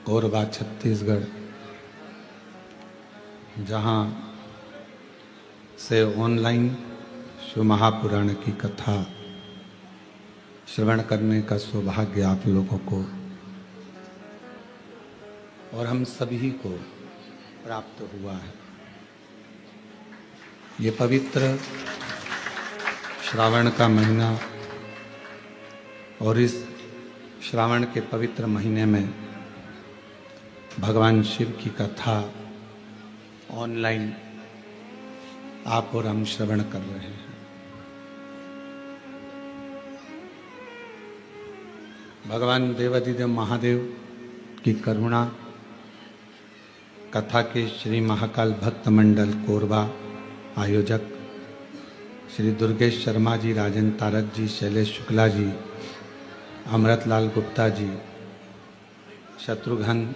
कोरबा छत्तीसगढ़, जहाँ से ऑनलाइन शिव महापुराण की कथा श्रवण करने का सौभाग्य आप लोगों को और हम सभी को प्राप्त हुआ है। ये पवित्र श्रावण का महीना और इस श्रावण के पवित्र महीने में भगवान शिव की कथा ऑनलाइन आप और हम श्रवण कर रहे हैं। भगवान देवाधिदेव महादेव की करुणा, कथा के श्री महाकाल भक्त मंडल कोरबा आयोजक श्री दुर्गेश शर्मा जी, राजन तारक जी, शैलेश शुक्ला जी, अमृतलाल गुप्ता जी, शत्रुघ्न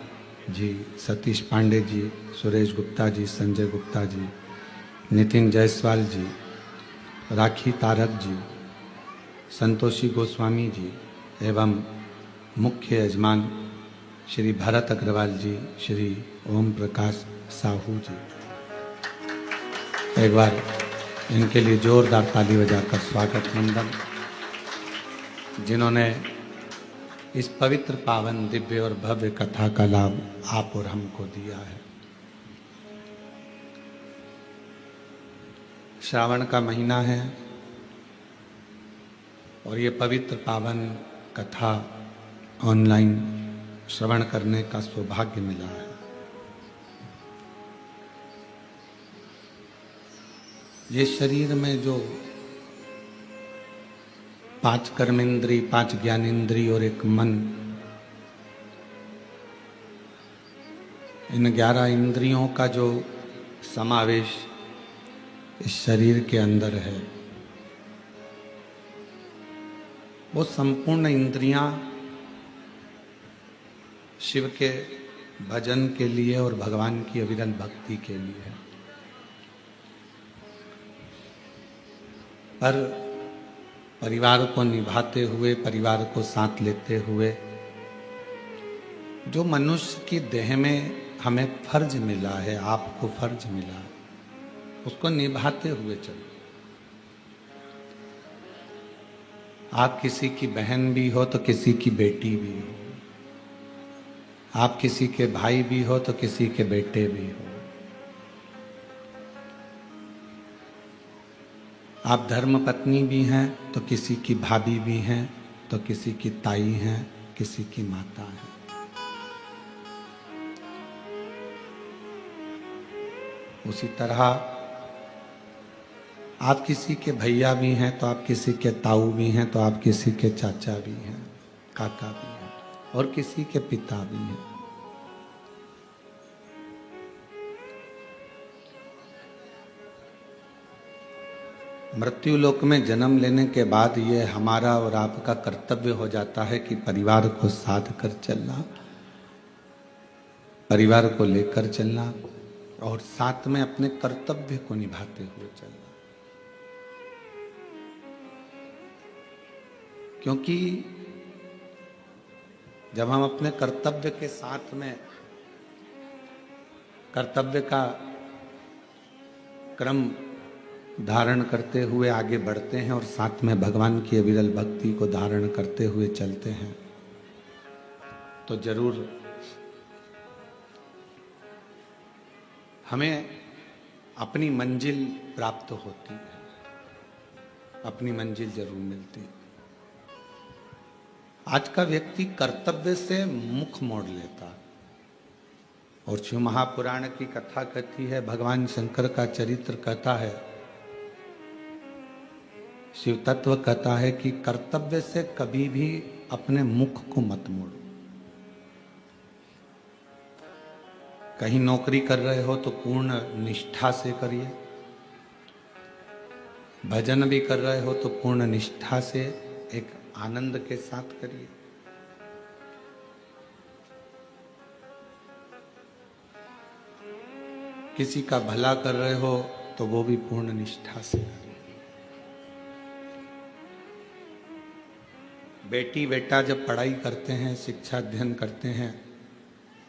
जी, सतीश पांडे जी, सुरेश गुप्ता जी, संजय गुप्ता जी, नितिन जायसवाल जी, राखी तारक जी, संतोषी गोस्वामी जी एवं मुख्य यजमान श्री भरत अग्रवाल जी, श्री ओम प्रकाश साहू जी, एक बार इनके लिए जोरदार ताली बजाकर स्वागत वंदन, जिन्होंने इस पवित्र पावन दिव्य और भव्य कथा का लाभ आप और हमको दिया है। श्रावण का महीना है और ये पवित्र पावन कथा ऑनलाइन श्रवण करने का सौभाग्य मिला है। ये शरीर में जो 5 कर्मेंद्री, 5 ज्ञानेंद्री और एक मन, इन 11 इंद्रियों का जो समावेश इस शरीर के अंदर है, वो संपूर्ण इंद्रियां शिव के भजन के लिए और भगवान की अविरल भक्ति के लिए है। पर परिवार को निभाते हुए, परिवार को साथ लेते हुए, जो मनुष्य की देह में हमें फर्ज मिला है, आपको फर्ज मिला है, उसको निभाते हुए चलो। आप किसी की बहन भी हो तो किसी की बेटी भी हो, आप किसी के भाई भी हो तो किसी के बेटे भी हो, आप धर्म पत्नी भी हैं तो किसी की भाभी भी हैं, तो किसी की ताई हैं, किसी की माता है। उसी तरह आप किसी के भैया भी हैं तो आप किसी के ताऊ भी हैं, तो आप किसी के चाचा भी हैं, काका भी हैं और किसी के पिता भी हैं। मृत्यु लोक में जन्म लेने के बाद ये हमारा और आपका कर्तव्य हो जाता है कि परिवार को साथ कर चलना, परिवार को लेकर चलना और साथ में अपने कर्तव्य को निभाते हुए चलना। क्योंकि जब हम अपने कर्तव्य के साथ में कर्तव्य का क्रम धारण करते हुए आगे बढ़ते हैं और साथ में भगवान की अविरल भक्ति को धारण करते हुए चलते हैं, तो जरूर हमें अपनी मंजिल प्राप्त होती है, अपनी मंजिल जरूर मिलती है। आज का व्यक्ति कर्तव्य से मुख मोड़ लेता और शिव महापुराण की कथा कहती है, भगवान शंकर का चरित्र कहता है, शिव तत्व कहता है कि कर्तव्य से कभी भी अपने मुख को मत मोड़ो। कहीं नौकरी कर रहे हो तो पूर्ण निष्ठा से करिए, भजन भी कर रहे हो तो पूर्ण निष्ठा से एक आनंद के साथ करिए। किसी का भला कर रहे हो तो वो भी पूर्ण निष्ठा से करिए। बेटी बेटा जब पढ़ाई करते हैं, शिक्षा अध्ययन करते हैं,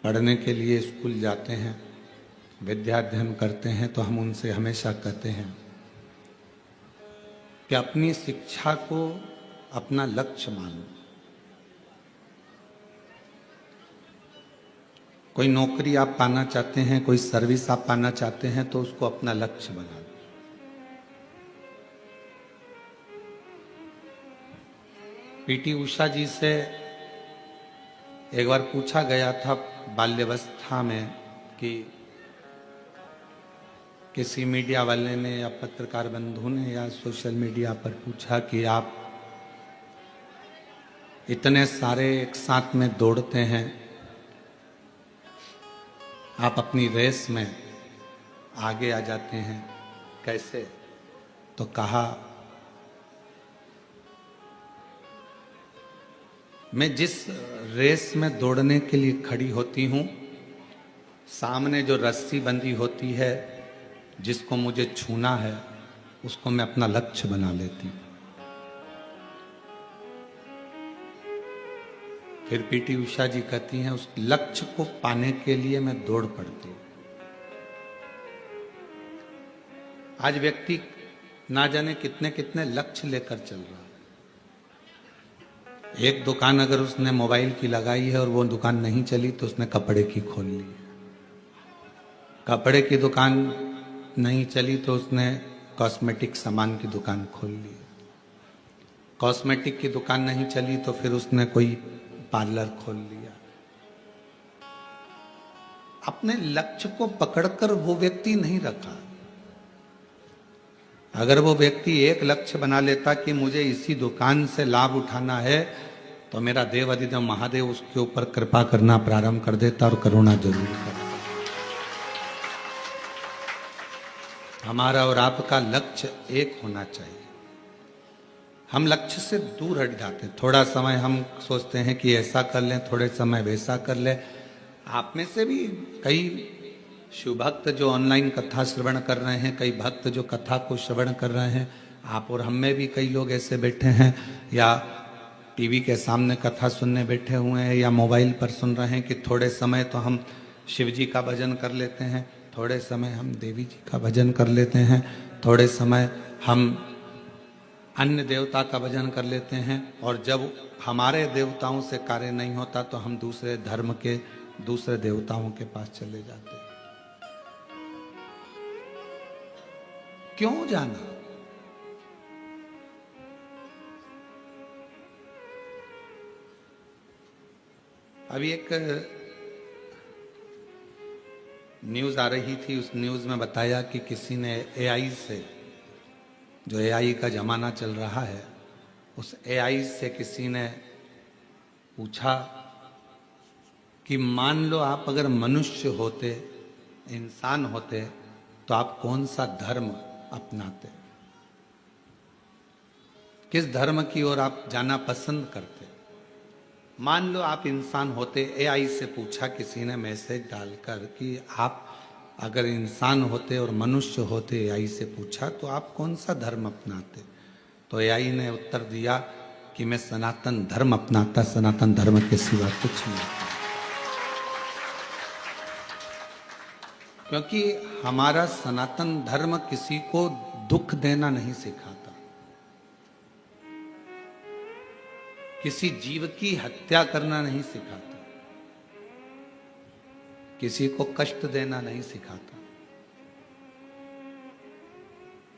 पढ़ने के लिए स्कूल जाते हैं, विद्याध्ययन करते हैं, तो हम उनसे हमेशा कहते हैं कि अपनी शिक्षा को अपना लक्ष्य मानो। कोई नौकरी आप पाना चाहते हैं, कोई सर्विस आप पाना चाहते हैं, तो उसको अपना लक्ष्य बना लो। पीटी उषा जी से एक बार पूछा गया था बाल्यावस्था में कि किसी मीडिया वाले ने या पत्रकार बंधु ने या सोशल मीडिया पर पूछा कि आप इतने सारे एक साथ में दौड़ते हैं, आप अपनी रेस में आगे आ जाते हैं, कैसे? तो कहा, मैं जिस रेस में दौड़ने के लिए खड़ी होती हूं, सामने जो रस्सी बंधी होती है, जिसको मुझे छूना है, उसको मैं अपना लक्ष्य बना लेती हूं। फिर पीटी उषा जी कहती हैं, उस लक्ष्य को पाने के लिए मैं दौड़ पड़ती हूं। आज व्यक्ति ना जाने कितने कितने लक्ष्य लेकर चल रहा है। एक दुकान अगर उसने मोबाइल की लगाई है और वो दुकान नहीं चली तो उसने कपड़े की खोल ली। कपड़े की दुकान नहीं चली तो उसने कॉस्मेटिक सामान की दुकान खोल ली। कॉस्मेटिक की दुकान नहीं चली तो फिर उसने कोई पार्लर खोल लिया। अपने लक्ष्य को पकड़कर वो व्यक्ति नहीं रखा। अगर वो व्यक्ति एक लक्ष्य बना लेता कि मुझे इसी दुकान से लाभ उठाना है, तो मेरा देव अधिदेव महादेव उसके ऊपर कृपा करना प्रारंभ कर देता और करुणा जरूर करता। हमारा और आपका लक्ष्य एक होना चाहिए। हम लक्ष्य से दूर हट जाते हैं। थोड़ा समय हम सोचते हैं कि ऐसा कर लें, थोड़े समय वैसा कर लें। आप में से भी कई शिव भक्त जो ऑनलाइन कथा श्रवण कर रहे हैं, कई भक्त जो कथा को श्रवण कर रहे हैं, आप और हम में भी कई लोग ऐसे बैठे हैं या टीवी के सामने कथा सुनने बैठे हुए हैं या मोबाइल पर सुन रहे हैं कि थोड़े समय तो हम शिव जी का भजन कर लेते हैं, थोड़े समय हम देवी जी का भजन कर लेते हैं, थोड़े समय हम अन्य देवता का भजन कर लेते हैं, और जब हमारे देवताओं से कार्य नहीं होता तो हम दूसरे धर्म के दूसरे देवताओं के पास चले जाते हैं। क्यों जाना? अभी एक न्यूज आ रही थी, उस न्यूज में बताया कि किसी ने एआई से, जो एआई का जमाना चल रहा है, उस एआई से किसी ने पूछा कि मान लो आप अगर मनुष्य होते, इंसान होते, तो आप कौन सा धर्म अपनाते? किस धर्म की ओर आप जाना पसंद करते? मान लो आप इंसान होते, एआई से पूछा किसी ने मैसेज डालकर कि आप अगर इंसान होते और मनुष्य होते, एआई से पूछा, तो आप कौन सा धर्म अपनाते? तो एआई ने उत्तर दिया कि मैं सनातन धर्म अपनाता, सनातन धर्म के सिवा कुछ नहीं। क्योंकि हमारा सनातन धर्म किसी को दुख देना नहीं सिखाता, किसी जीव की हत्या करना नहीं सिखाता, किसी को कष्ट देना नहीं सिखाता।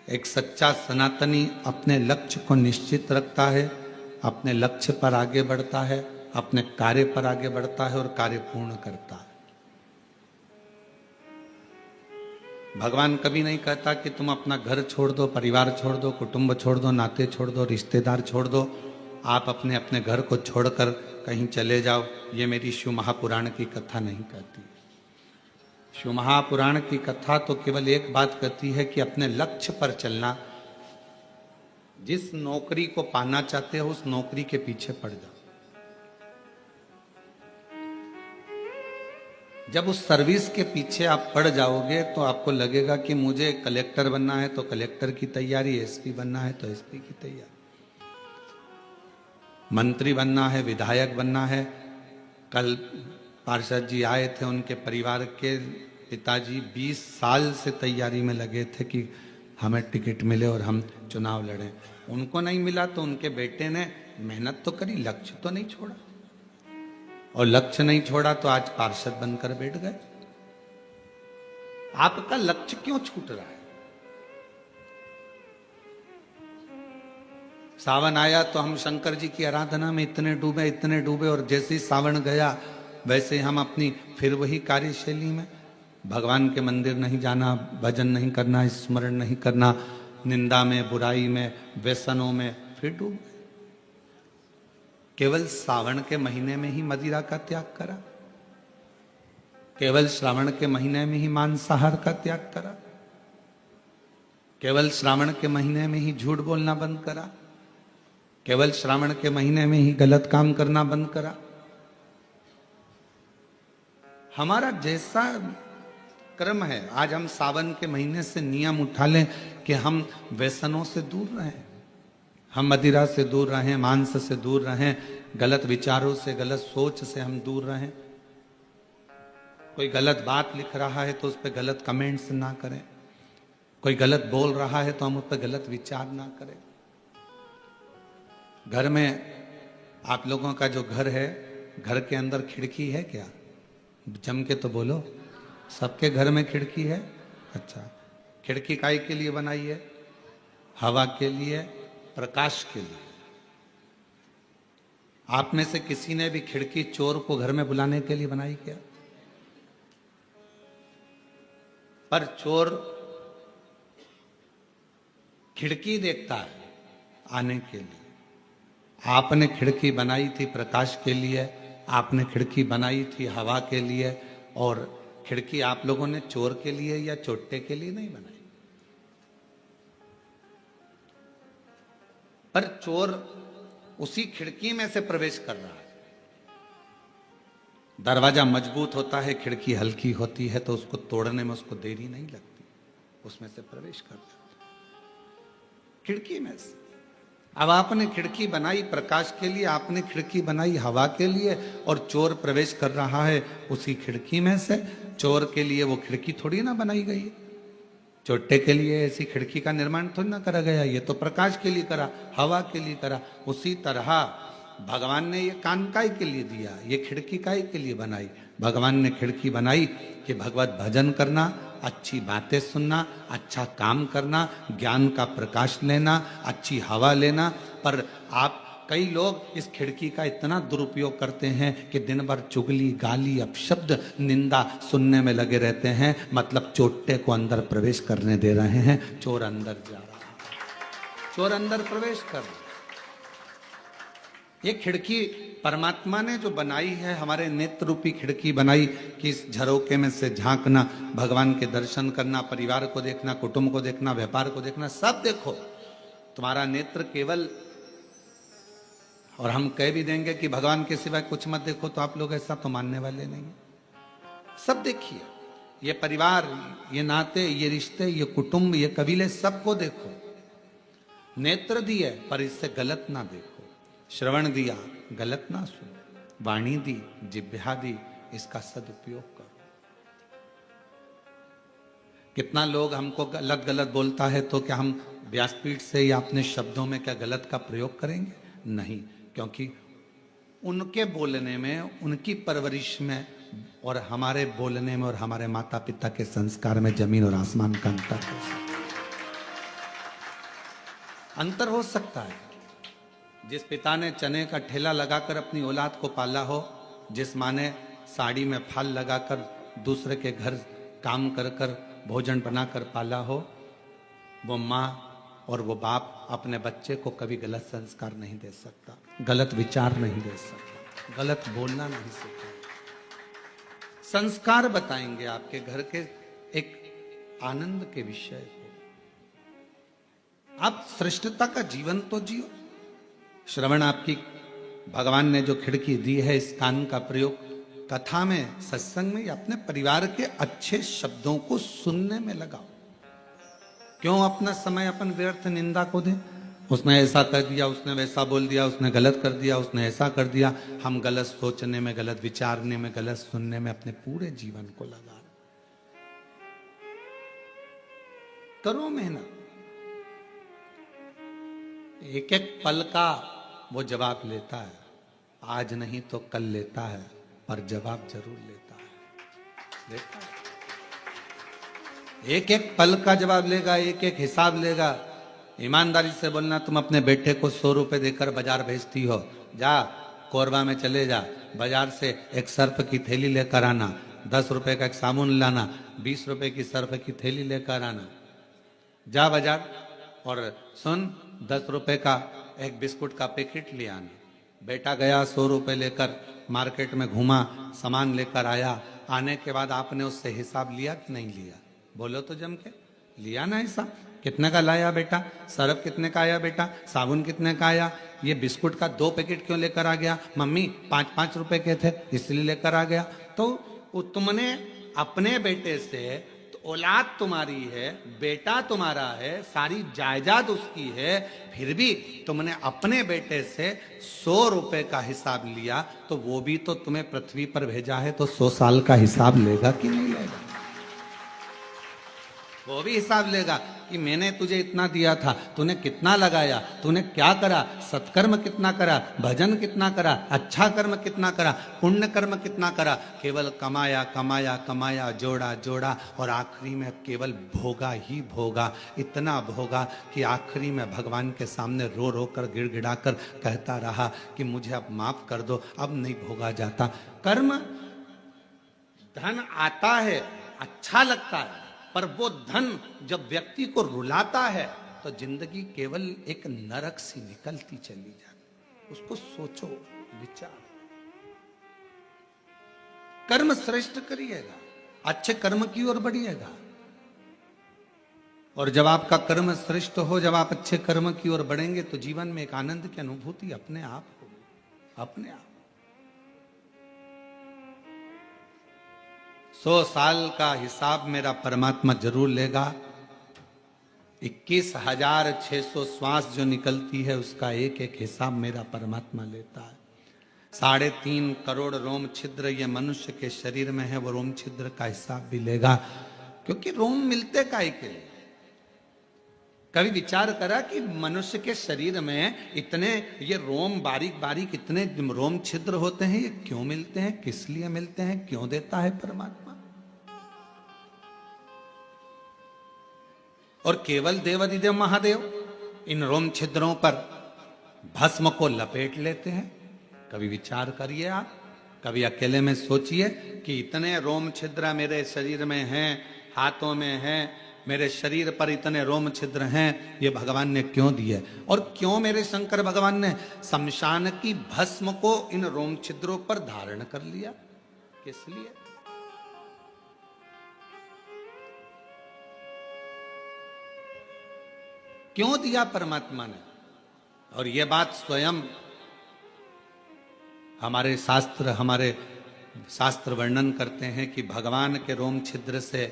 एक सच्चा सनातनी अपने लक्ष्य को निश्चित रखता है, अपने लक्ष्य पर आगे बढ़ता है, अपने कार्य पर आगे बढ़ता है और कार्य पूर्ण करता है। भगवान कभी नहीं कहता कि तुम अपना घर छोड़ दो, परिवार छोड़ दो, कुटुंब छोड़ दो, नाते छोड़ दो, रिश्तेदार छोड़ दो, आप अपने अपने घर को छोड़कर कहीं चले जाओ। ये मेरी शिव महापुराण की कथा नहीं कहती। शिव महापुराण की कथा तो केवल एक बात कहती है कि अपने लक्ष्य पर चलना। जिस नौकरी को पाना चाहते हो उस नौकरी के पीछे पड़ जाओ। जब उस सर्विस के पीछे आप पड़ जाओगे तो आपको लगेगा कि मुझे कलेक्टर बनना है तो कलेक्टर की तैयारी, एसपी बनना है तो एसपी की तैयारी, मंत्री बनना है, विधायक बनना है, कल पार्षद जी आए थे, उनके परिवार के पिताजी 20 साल से तैयारी में लगे थे कि हमें टिकट मिले और हम चुनाव लड़ें। उनको नहीं मिला तो उनके बेटे ने मेहनत तो करी, लक्ष्य तो नहीं छोड़ा, और लक्ष्य नहीं छोड़ा तो आज पार्षद बनकर बैठ गए। आपका लक्ष्य क्यों छूट रहा है? सावन आया तो हम शंकर जी की आराधना में इतने डूबे, और जैसे ही सावन गया वैसे ही हम अपनी फिर वही कार्यशैली में, भगवान के मंदिर नहीं जाना, भजन नहीं करना, स्मरण नहीं करना, निंदा में, बुराई में, व्यसनों में फिर डूब गए। केवल सावन के महीने में ही मदिरा का त्याग करा, केवल श्रावण के महीने में ही मांसाहार का त्याग करा, केवल श्रावण के महीने में ही झूठ बोलना बंद करा, केवल श्रावण के महीने में ही गलत काम करना बंद करा। हमारा जैसा कर्म है, आज हम सावन के महीने से नियम उठा लें कि हम व्यसनों से दूर रहें, हम मदिरा से दूर रहें, मांस से दूर रहें, गलत विचारों से, गलत सोच से हम दूर रहें। कोई गलत बात लिख रहा है तो उस पर गलत कमेंट्स ना करें, कोई गलत बोल रहा है तो हम उस पर गलत विचार ना करें। घर में आप लोगों का जो घर है, घर के अंदर खिड़की है क्या? जम के तो बोलो, सबके घर में खिड़की है। अच्छा, खिड़की काहे के लिए बनाई है? हवा के लिए, प्रकाश के लिए। आप में से किसी ने भी खिड़की चोर को घर में बुलाने के लिए बनाई क्या? पर चोर खिड़की देखता है आने के लिए। आपने खिड़की बनाई थी प्रकाश के लिए, आपने खिड़की बनाई थी हवा के लिए, और खिड़की आप लोगों ने चोर के लिए या चोट्टे के लिए नहीं बनाई। पर चोर उसी खिड़की में से प्रवेश कर रहा है। दरवाजा मजबूत होता है, खिड़की हल्की होती है, तो उसको तोड़ने में उसको देरी नहीं लगती, उसमें से प्रवेश कर जाता है खिड़की में से। अब आपने खिड़की बनाई प्रकाश के लिए, आपने खिड़की बनाई हवा के लिए, और चोर प्रवेश कर रहा है उसी खिड़की में से। चोर के लिए वो खिड़की थोड़ी ना बनाई गई है, चोट्टे के लिए ऐसी खिड़की का निर्माण थोड़ी ना करा गया, ये तो प्रकाश के लिए करा, हवा के लिए करा। उसी तरह भगवान ने ये कान काय के लिए दिया, ये खिड़की काय के लिए बनाई? भगवान ने खिड़की बनाई कि भगवत भजन करना, अच्छी बातें सुनना, अच्छा काम करना, ज्ञान का प्रकाश लेना, अच्छी हवा लेना। पर आप कई लोग इस खिड़की का इतना दुरुपयोग करते हैं कि दिन भर चुगली, गाली, अपशब्द, निंदा सुनने में लगे रहते हैं। मतलब चोट्टे को अंदर प्रवेश करने दे रहे हैं, चोर अंदर जा रहा है, चोर अंदर प्रवेश कर रहा है। ये खिड़की परमात्मा ने जो बनाई है, हमारे नेत्र रूपी खिड़की बनाई कि इस झरोके में से झांकना, भगवान के दर्शन करना, परिवार को देखना, कुटुंब को देखना, व्यापार को देखना, सब देखो। तुम्हारा नेत्र केवल, और हम कह भी देंगे कि भगवान के सिवाय कुछ मत देखो, तो आप लोग ऐसा तो मानने वाले नहीं। सब देखिए, ये परिवार, ये नाते, ये रिश्ते, ये कुटुंब, ये कबीले, सबको देखो। नेत्र दिए पर इससे गलत ना देखो, श्रवण दिया गलत ना सुनो, वाणी दी, जिह्वा दी, इसका सदुपयोग करो। कितना लोग हमको गलत गलत बोलता है तो क्या हम व्यासपीठ से या अपने शब्दों में क्या गलत का प्रयोग करेंगे? नहीं, क्योंकि उनके बोलने में, उनकी परवरिश में और हमारे बोलने में और हमारे माता पिता के संस्कार में जमीन और आसमान का अंतर हो सकता है। जिस पिता ने चने का ठेला लगाकर अपनी औलाद को पाला हो, जिस माँ ने साड़ी में फाल लगाकर दूसरे के घर काम कर कर भोजन बनाकर पाला हो, वो माँ और वो बाप अपने बच्चे को कभी गलत संस्कार नहीं दे सकता, गलत विचार नहीं दे सकता, गलत बोलना नहीं सिखाता। संस्कार बताएंगे आपके घर के एक आनंद के विषय को। आप श्रेष्ठता का जीवन तो जियो। श्रवण आपकी भगवान ने जो खिड़की दी है, इस कान का प्रयोग कथा में, सत्संग में, या अपने परिवार के अच्छे शब्दों को सुनने में लगाओ। क्यों अपना समय अपन व्यर्थ निंदा को दें? उसने ऐसा कर दिया, उसने वैसा बोल दिया, उसने गलत कर दिया, उसने ऐसा कर दिया। हम गलत सोचने में, गलत विचारने में, गलत सुनने में अपने पूरे जीवन को लगा। करो मेहनत, एक एक पल का वो जवाब लेता है। आज नहीं तो कल लेता है, पर जवाब जरूर लेता है। देखा, एक एक पल का जवाब लेगा, एक एक हिसाब लेगा। ईमानदारी से बोलना, तुम अपने बेटे को 100 रुपए देकर बाजार भेजती हो, जा कोरबा में चले जा, बाजार से एक सर्फ की थैली लेकर आना, 10 रुपए का एक साबुन लाना, 20 रुपए की सर्फ की थैली लेकर आना, जा बाजार और सुन 10 रुपए का एक बिस्कुट का पैकेट ले आना। बेटा गया 100 रुपए लेकर मार्केट में घूमा, सामान लेकर आया। आने के बाद आपने उससे हिसाब लिया कि नहीं लिया? बोलो तो जम के, लिया ना हिसाब? कितने का लाया बेटा? सर्फ कितने का आया बेटा? साबुन कितने का आया? ये बिस्कुट का 2 पैकेट क्यों लेकर आ गया? मम्मी 5-5 रुपए के थे इसलिए लेकर आ गया। तो तुमने अपने बेटे से, औलाद तुम्हारी है, बेटा तुम्हारा है, सारी जायदाद उसकी है, फिर भी तुमने अपने बेटे से 100 रुपए का हिसाब लिया, तो वो भी तो तुम्हें पृथ्वी पर भेजा है, तो 100 साल का हिसाब लेगा कि नहीं लेगा? वो भी हिसाब लेगा कि मैंने तुझे इतना दिया था, तूने कितना लगाया, तूने क्या करा, सत्कर्म कितना करा, भजन कितना करा, अच्छा कर्म कितना करा, पुण्य कर्म कितना करा। केवल कमाया कमाया कमाया, जोड़ा जोड़ा, और आखिरी में केवल भोगा ही भोगा। इतना भोगा कि आखिरी में भगवान के सामने रो रो कर, गिड़गिड़ा कर कहता रहा कि मुझे अब माफ कर दो, अब नहीं भोगा जाता। कर्म, धन आता है, अच्छा लगता है, पर वो धन जब व्यक्ति को रुलाता है तो जिंदगी केवल एक नरक सी निकलती चली जाती। उसको सोचो, विचार। कर्म श्रेष्ठ करिएगा, अच्छे कर्म की ओर बढ़िएगा, और जब आपका कर्म श्रेष्ठ हो, जब आप अच्छे कर्म की ओर बढ़ेंगे, तो जीवन में एक आनंद की अनुभूति अपने आप होगी, अपने आप। 100 साल का हिसाब मेरा परमात्मा जरूर लेगा। 21,600 श्वास जो निकलती है, उसका एक एक हिसाब मेरा परमात्मा लेता है। 3.5 करोड़ रोम छिद्र ये मनुष्य के शरीर में है, वो रोम छिद्र का हिसाब भी लेगा, क्योंकि रोम मिलते काहे के लिए? कभी विचार करा कि मनुष्य के शरीर में इतने ये रोम, बारीक बारीक इतने रोम छिद्र होते हैं, ये क्यों मिलते हैं, किस लिए मिलते हैं, क्यों देता है परमात्मा? और केवल देवाधिदेव महादेव इन रोम छिद्रों पर भस्म को लपेट लेते हैं। कभी विचार करिए आप, कभी अकेले में सोचिए कि इतने रोम छिद्र मेरे शरीर में हैं, हाथों में हैं, मेरे शरीर पर इतने रोम छिद्र हैं, ये भगवान ने क्यों दिए? और क्यों मेरे शंकर भगवान ने शमशान की भस्म को इन रोम छिद्रों पर धारण कर लिया? किस लिए? क्यों दिया परमात्मा ने? और यह बात स्वयं हमारे शास्त्र वर्णन करते हैं कि भगवान के रोम छिद्र से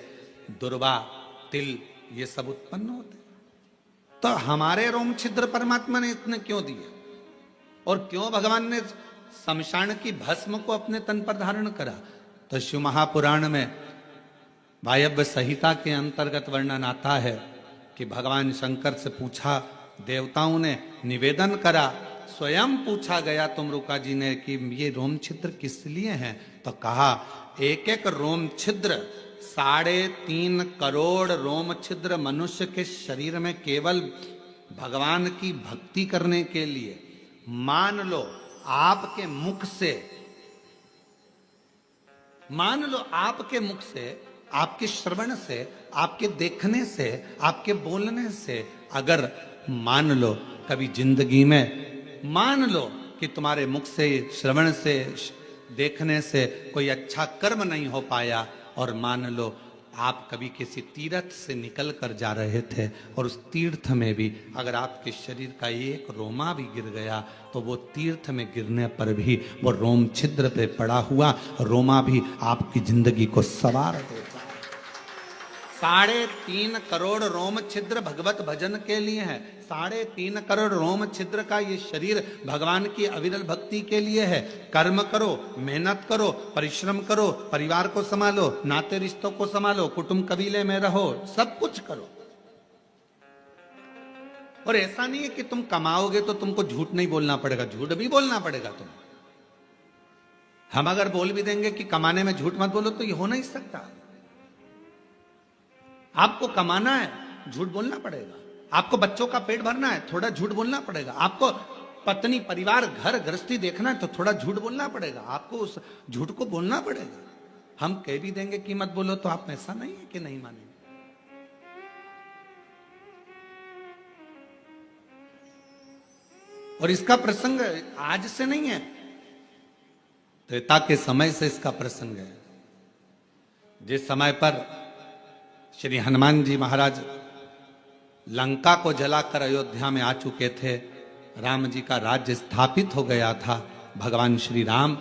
दुर्वा, तिल ये सब उत्पन्न होते। तो हमारे रोम छिद्र परमात्मा ने इतने क्यों दिए? और क्यों भगवान ने शमशान की भस्म को अपने तन पर धारण करा? तो शिव महापुराण में वायव्य संहिता के अंतर्गत वर्णन आता है कि भगवान शंकर से पूछा, देवताओं ने निवेदन करा, स्वयं पूछा गया तुमरुका जी ने कि ये रोम छिद्र किस लिए हैं? तो कहा, एक एक रोम छिद्र 3.5 करोड़ रोम छिद्र मनुष्य के शरीर में केवल भगवान की भक्ति करने के लिए। मान लो आपके मुख से, आपके श्रवण से, आपके देखने से, आपके बोलने से, अगर मान लो कभी जिंदगी में मान लो कि तुम्हारे मुख से, श्रवण से, देखने से कोई अच्छा कर्म नहीं हो पाया, और मान लो आप कभी किसी तीर्थ से निकल कर जा रहे थे और उस तीर्थ में भी अगर आपके शरीर का एक रोमा भी गिर गया, तो वो तीर्थ में गिरने पर भी वो रोम छिद्र पे पड़ा हुआ रोमा भी आपकी जिंदगी को संवार देता है, 3.5 करोड़ रोम छिद्र भगवत भजन के लिए है। 3.5 करोड़ रोम छिद्र का ये शरीर भगवान की अविरल भक्ति के लिए है। कर्म करो, मेहनत करो, परिश्रम करो, परिवार को संभालो, नाते रिश्तों को संभालो, कुटुंब कबीले में रहो, सब कुछ करो। और ऐसा नहीं है कि तुम कमाओगे तो तुमको झूठ नहीं बोलना पड़ेगा, झूठ भी बोलना पड़ेगा तुम्हें। हम अगर बोल भी देंगे कि कमाने में झूठ मत बोलो तो ये हो नहीं सकता। आपको कमाना है, झूठ बोलना पड़ेगा। आपको बच्चों का पेट भरना है, थोड़ा झूठ बोलना पड़ेगा। आपको पत्नी, परिवार, घर गृहस्थी देखना है तो थोड़ा झूठ बोलना पड़ेगा। आपको उस झूठ को बोलना पड़ेगा। हम कह भी देंगे कि मत बोलो तो आप ऐसा नहीं है कि नहीं मानेंगे। और इसका प्रसंग आज से नहीं है, त्रेता के समय से इसका प्रसंग है। जिस समय पर श्री हनुमान जी महाराज लंका को जलाकर अयोध्या में आ चुके थे, राम जी का राज्य स्थापित हो गया था, भगवान श्री राम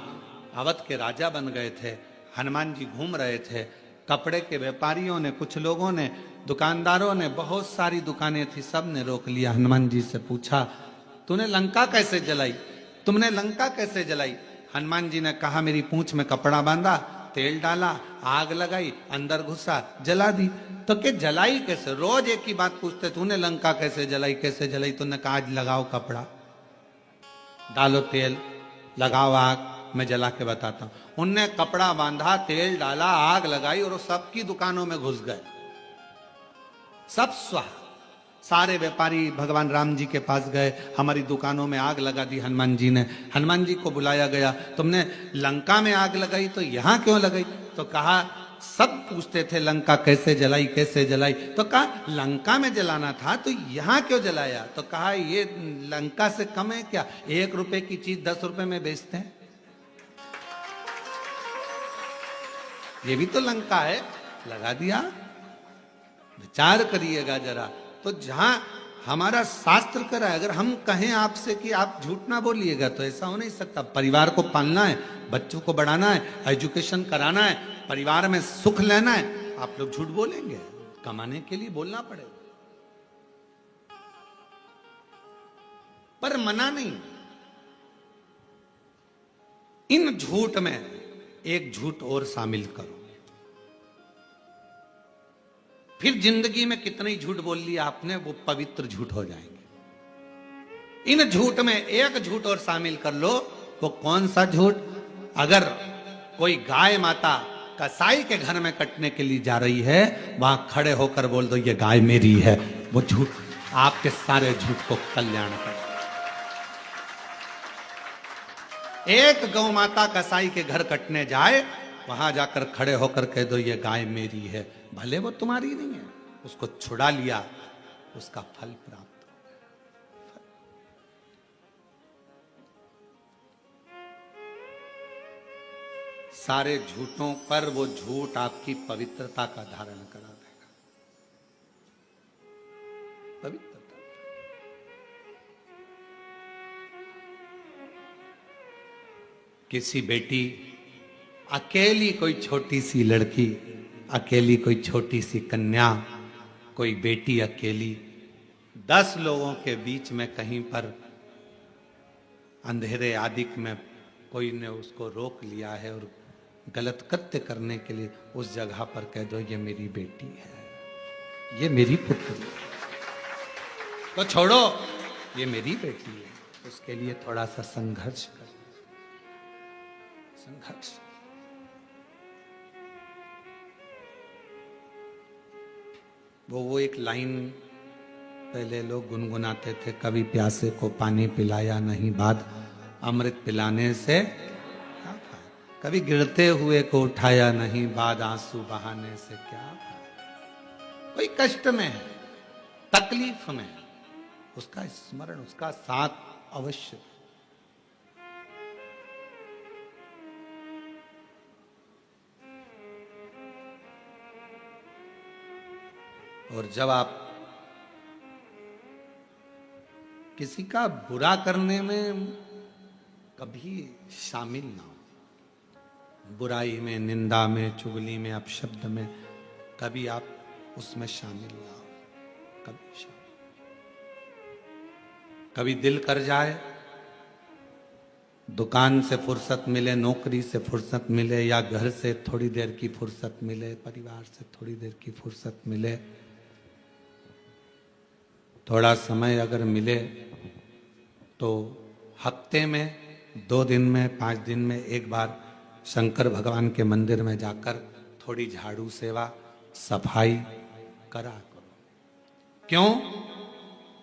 अवध के राजा बन गए थे। हनुमान जी घूम रहे थे। कपड़े के व्यापारियों ने, कुछ लोगों ने, दुकानदारों ने, बहुत सारी दुकानें थी, सब ने रोक लिया। हनुमान जी से पूछा, तूने लंका कैसे जलाई? तुमने लंका कैसे जलाई? हनुमान जी ने कहा, मेरी पूंछ में कपड़ा बांधा, तेल डाला, आग लगाई, अंदर घुसा, जला दी। तो क्या जलाई कैसे? रोज एक ही बात पूछते, तूने लंका कैसे जलाई, कैसे जलाई? तूने कहा, आज लगाओ कपड़ा, डालो तेल, लगाओ आग, मैं जला के बताता हूं। उनने कपड़ा बांधा, तेल डाला, आग लगाई और सबकी दुकानों में घुस गए, सब स्वाहा। सारे व्यापारी भगवान राम जी के पास गए, हमारी दुकानों में आग लगा दी हनुमान जी ने। हनुमान जी को बुलाया गया, तुमने लंका में आग लगाई तो यहां क्यों लगाई? तो कहा, सब पूछते थे लंका कैसे जलाई, कैसे जलाई। तो कहा, लंका में जलाना था तो यहां क्यों जलाया? तो कहा, ये लंका से कम है क्या? 1 रुपए की चीज 10 रुपए में बेचते हैं, ये भी तो लंका है, लगा दिया। विचार करिएगा जरा। तो जहां हमारा शास्त्र करा है, अगर हम कहें आपसे कि आप झूठ ना बोलिएगा तो ऐसा हो नहीं सकता। परिवार को पालना है, बच्चों को बढ़ाना है, एजुकेशन कराना है, परिवार में सुख लेना है, आप लोग झूठ बोलेंगे? कमाने के लिए बोलना पड़ेगा, पर मना नहीं। इन झूठ में एक झूठ और शामिल करो, फिर जिंदगी में कितने ही झूठ बोल लिया आपने, वो पवित्र झूठ हो जाएंगे। इन झूठ में एक झूठ और शामिल कर लो। वो कौन सा झूठ? अगर कोई गाय माता कसाई के घर में कटने के लिए जा रही है, वहां खड़े होकर बोल दो, ये गाय मेरी है। वो झूठ आपके सारे झूठ को कल्याण कर। एक गौ माता कसाई के घर कटने जाए, वहां जाकर खड़े होकर कह दो, ये गाय मेरी है। भले वो तुम्हारी नहीं है, उसको छुड़ा लिया, उसका फल प्राप्त हो। सारे झूठों पर वो झूठ आपकी पवित्रता का धारण करा देगा। पवित्रता। किसी बेटी, अकेली कोई छोटी सी लड़की, अकेली कोई छोटी सी कन्या, कोई बेटी अकेली 10 लोगों के बीच में कहीं पर अंधेरे आदिक में कोई ने उसको रोक लिया है और गलत कृत्य करने के लिए उस जगह पर कह दो, ये मेरी बेटी है, ये मेरी पुत्री है, तो छोड़ो, ये मेरी बेटी है। उसके लिए थोड़ा सा संघर्ष कर, संघर्ष। वो एक लाइन पहले लोग गुनगुनाते थे, कभी प्यासे को पानी पिलाया नहीं, बाद अमृत पिलाने से क्या खाया, कभी गिरते हुए को उठाया नहीं, बाद आंसू बहाने से क्या खाया। कोई कष्ट में है, तकलीफ में है, उसका स्मरण, उसका साथ अवश्य। और जब आप किसी का बुरा करने में कभी शामिल ना हो, बुराई में, निंदा में, चुगली में, अपशब्द में कभी आप उसमें शामिल ना हो, कभी शामिल। कभी दिल कर जाए, दुकान से फुर्सत मिले, नौकरी से फुर्सत मिले, या घर से थोड़ी देर की फुर्सत मिले, परिवार से थोड़ी देर की फुर्सत मिले, थोड़ा समय अगर मिले तो हफ्ते में 2 दिन में 5 दिन में एक बार शंकर भगवान के मंदिर में जाकर थोड़ी झाड़ू सेवा सफाई करा करो। क्यों?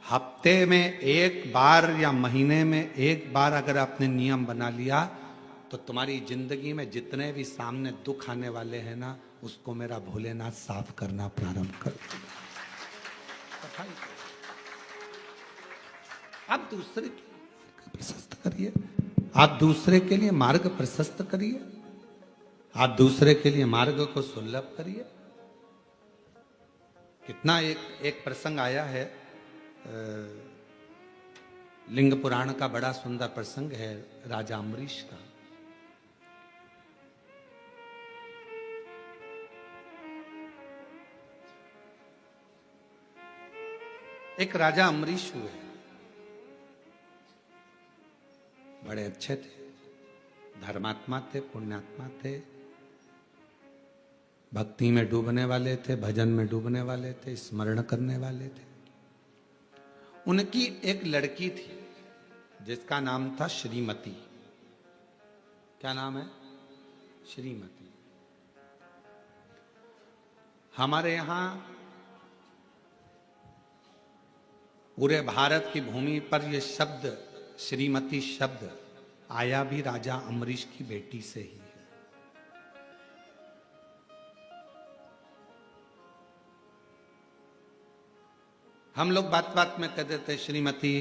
हफ्ते में एक बार या महीने में एक बार अगर आपने नियम बना लिया तो तुम्हारी जिंदगी में जितने भी सामने दुख आने वाले हैं ना, उसको मेरा भोलेनाथ साफ करना प्रारंभ कर देगा। आप दूसरे के लिए प्रशस्त करिए, आप दूसरे के लिए मार्ग प्रशस्त करिए, आप दूसरे के लिए मार्ग को सुलभ करिए। कितना एक प्रसंग आया है, लिंग पुराण का बड़ा सुंदर प्रसंग है राजा अम्बरीश का। एक राजा अम्बरीश हुए, बड़े अच्छे थे, धर्मात्मा थे, पुण्यात्मा थे, भक्ति में डूबने वाले थे, भजन में डूबने वाले थे, स्मरण करने वाले थे। उनकी एक लड़की थी जिसका नाम था श्रीमती। क्या नाम है? श्रीमती। हमारे यहां पूरे भारत की भूमि पर यह शब्द श्रीमती शब्द आया भी राजा अम्बरीश की बेटी से ही है। हम लोग बात बात में कहते थे श्रीमती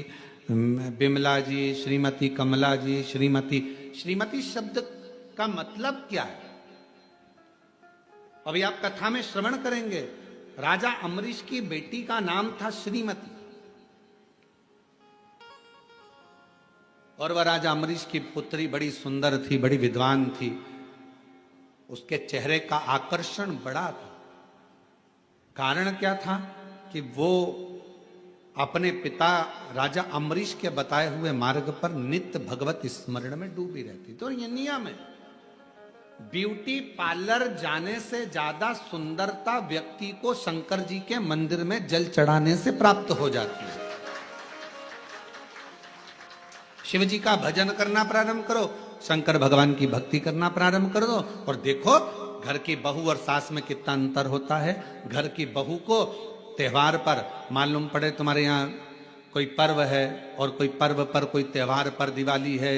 बिमला जी, श्रीमती कमला जी, श्रीमती। श्रीमती शब्द का मतलब क्या है? अभी आप कथा में श्रवण करेंगे, राजा अम्बरीश की बेटी का नाम था श्रीमती। और वह राजा अम्बरीश की पुत्री बड़ी सुंदर थी, बड़ी विद्वान थी, उसके चेहरे का आकर्षण बड़ा था। कारण क्या था कि वो अपने पिता राजा अम्बरीश के बताए हुए मार्ग पर नित्य भगवत स्मरण में डूबी रहती। तो ये नियम है, ब्यूटी पार्लर जाने से ज्यादा सुंदरता व्यक्ति को शंकर जी के मंदिर में जल चढ़ाने से प्राप्त हो जाती है। शिव जी का भजन करना प्रारंभ करो, शंकर भगवान की भक्ति करना प्रारंभ कर दो, और देखो घर की बहू और सास में कितना अंतर होता है। घर की बहू को त्योहार पर मालूम पड़े तुम्हारे यहाँ कोई पर्व है, और कोई पर्व पर, कोई त्योहार पर, दिवाली है,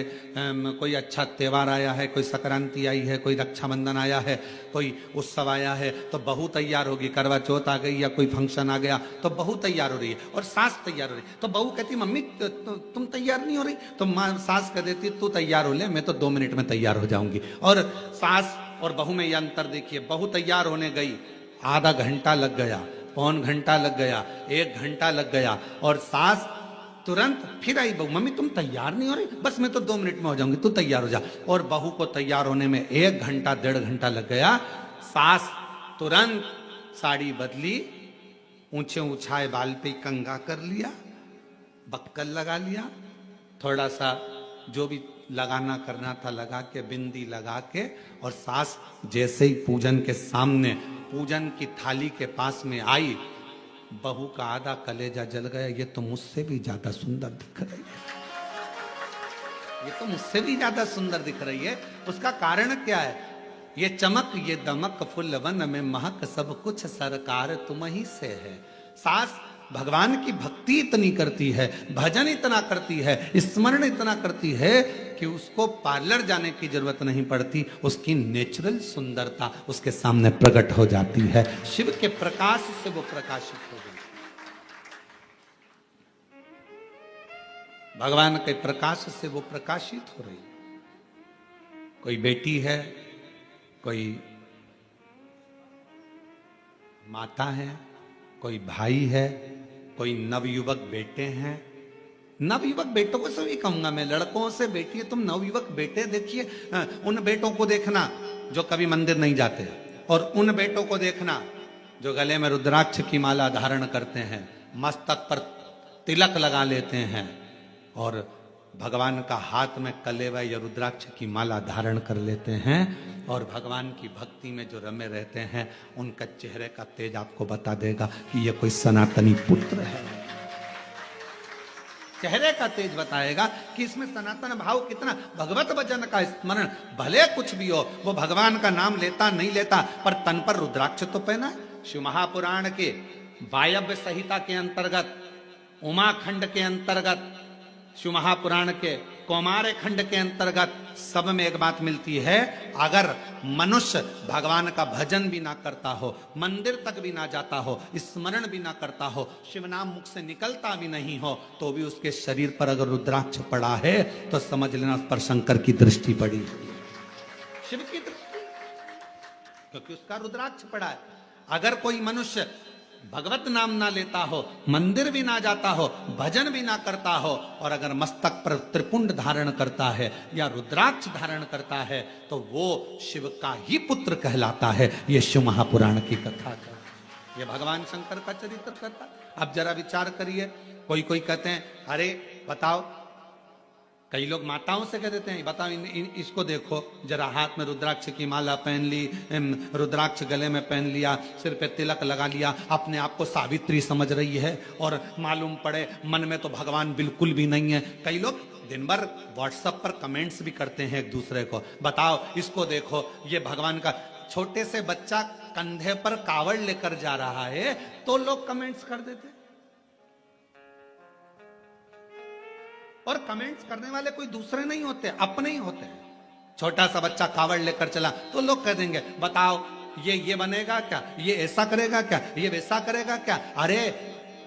कोई अच्छा त्योहार आया है, कोई संक्रांति आई है, कोई रक्षाबंधन आया है, कोई उत्सव आया है, तो बहू तैयार होगी। करवा चौथ आ गई या कोई फंक्शन आ गया तो बहू तैयार हो रही है और सास तैयार हो रही है। तो बहू कहती मम्मी तुम तैयार नहीं हो रही, तो सास कह देती तू तैयार हो ले, मैं तो 2 मिनट में तैयार हो जाऊंगी। और सास और बहू में यह अंतर देखिए, बहू तैयार होने गई, आधा घंटा लग गया, पौन घंटा लग गया, 1 घंटा लग गया, और सास तुरंत फिर आई, बहू मम्मी तुम तैयार नहीं हो रही, बस मैं तो 2 मिनट में हो जाऊंगी, तू तैयार हो जा। और बहू को तैयार होने में 1 घंटा 1.5 घंटा लग गया। सास तुरंत साड़ी बदली, ऊंचे ऊंचाए बाल पे कंगा कर लिया, बक्कल लगा लिया, थोड़ा सा जो भी लगाना करना था लगा के, बिंदी लगा के, और सास जैसे ही पूजन के सामने, पूजन की थाली के पास में आई, बहू का आधा कलेजा जल गया। ये तो मुझसे भी ज्यादा सुंदर दिख रही है, ये तो मुझसे भी ज्यादा सुंदर दिख रही है। उसका कारण क्या है? ये चमक, ये दमक, फुल वन में महक, सब कुछ सरकार तुम ही से है। सास भगवान की भक्ति इतनी करती है, भजन इतना करती है, स्मरण इतना करती है कि उसको पार्लर जाने की जरूरत नहीं पड़ती। उसकी नेचुरल सुंदरता उसके सामने प्रकट हो जाती है, शिव के प्रकाश से वो प्रकाशित हो जाती है, भगवान के प्रकाश से वो प्रकाशित हो रही। कोई बेटी है, कोई माता है, कोई भाई है, कोई नवयुवक बेटे हैं। नवयुवक बेटों को सभी कहूंगा मैं, लड़कों से बेटी है, तुम नवयुवक बेटे देखिए, उन बेटों को देखना जो कभी मंदिर नहीं जाते, और उन बेटों को देखना जो गले में रुद्राक्ष की माला धारण करते हैं, मस्तक पर तिलक लगा लेते हैं और भगवान का हाथ में कलेवा या रुद्राक्ष की माला धारण कर लेते हैं और भगवान की भक्ति में जो रमे रहते हैं, उनका चेहरे का तेज आपको बता देगा कि ये कोई सनातनी पुत्र है। चेहरे का तेज बताएगा कि इसमें सनातन भाव कितना। भगवत वचन का स्मरण भले कुछ भी हो, वो भगवान का नाम लेता नहीं लेता, पर तन पर रुद्राक्ष तो पहना है। शिव महापुराण के वायव्य संहिता के अंतर्गत, उमाखंड के अंतर्गत, शिव महापुराण के कौमार खंड के अंतर्गत सब में एक बात मिलती है, अगर मनुष्य भगवान का भजन भी ना करता हो, मंदिर तक भी ना जाता हो, स्मरण भी ना करता हो, शिव नाम मुख से निकलता भी नहीं हो, तो भी उसके शरीर पर अगर रुद्राक्ष पड़ा है तो समझ लेना उस पर शंकर की दृष्टि पड़ी, शिव की दृष्टि, क्योंकि उसका रुद्राक्ष पड़ा है। अगर कोई मनुष्य भगवत नाम ना लेता हो, मंदिर भी ना जाता हो, भजन भी ना करता हो, और अगर मस्तक पर त्रिपुंड धारण करता है या रुद्राक्ष धारण करता है, तो वो शिव का ही पुत्र कहलाता है। ये शिव महापुराण की कथा है, ये भगवान शंकर का चरित्र कथा। अब जरा विचार करिए, कोई कोई कहते हैं अरे बताओ, कई लोग माताओं से कह देते हैं बताओ इसको देखो जरा, हाथ में रुद्राक्ष की माला पहन ली, रुद्राक्ष गले में पहन लिया, सिर पे तिलक लगा लिया, अपने आप को सावित्री समझ रही है, और मालूम पड़े मन में तो भगवान बिल्कुल भी नहीं है। कई लोग दिन भर व्हाट्सएप पर कमेंट्स भी करते हैं एक दूसरे को, बताओ इसको देखो, ये भगवान का। छोटे से बच्चा कंधे पर कावड़ लेकर जा रहा है तो लोग कमेंट्स कर देते, और कमेंट्स करने वाले कोई दूसरे नहीं होते, अपने ही होते हैं। छोटा सा बच्चा कावड़ लेकर चला तो लोग कह देंगे बताओ ये बनेगा क्या, ये ऐसा करेगा क्या, ये वैसा करेगा क्या। अरे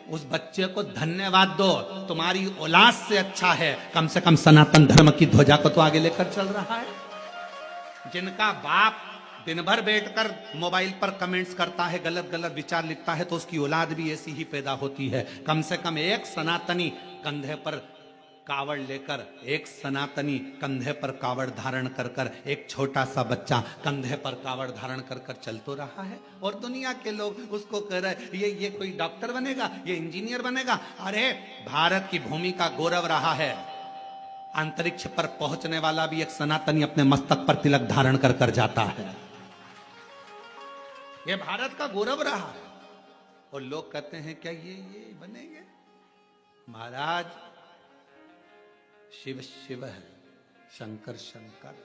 उस बच्चे को धन्यवाद दो, तुम्हारी औलाद से अच्छा है, कम से कम सनातन धर्म की ध्वजा को तो आगे लेकर चल रहा है। जिनका बाप दिन भर बैठकर मोबाइल पर कमेंट्स करता है, गलत गलत विचार लिखता है, तो उसकी औलाद भी ऐसी ही पैदा होती है। कम से कम एक सनातनी कंधे पर कावड़ लेकर, एक सनातनी कंधे पर कावड़ धारण कर कर, एक छोटा सा बच्चा कंधे पर कावड़ धारण कर कर चल तो रहा है, और दुनिया के लोग उसको कह रहे ये कोई डॉक्टर बनेगा, ये इंजीनियर बनेगा। अरे भारत की भूमि का गौरव रहा है, अंतरिक्ष पर पहुंचने वाला भी एक सनातनी अपने मस्तक पर तिलक धारण कर कर जाता है। ये भारत का गौरव रहा है, और लोग कहते हैं क्या ये बनेंगे। महाराज शिव शिव है, शंकर शंकर।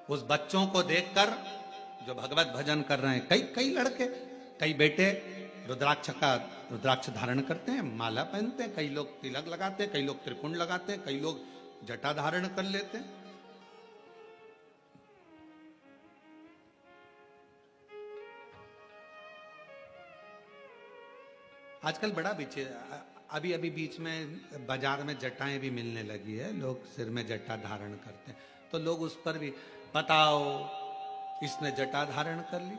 उस बच्चों को देखकर जो भगवत भजन कर रहे हैं, कई लड़के, कई बेटे रुद्राक्ष धारण करते हैं, माला पहनते हैं, कई लोग तिलक लगाते हैं, कई लोग त्रिपुंड लगाते हैं, कई लोग जटा धारण कर लेते हैं। आजकल बड़ा बीचे, अभी बीच में बाजार में जटाएं भी मिलने लगी है, लोग सिर में जटा धारण करते हैं, तो लोग उस पर भी बताओ इसने जटा धारण कर ली।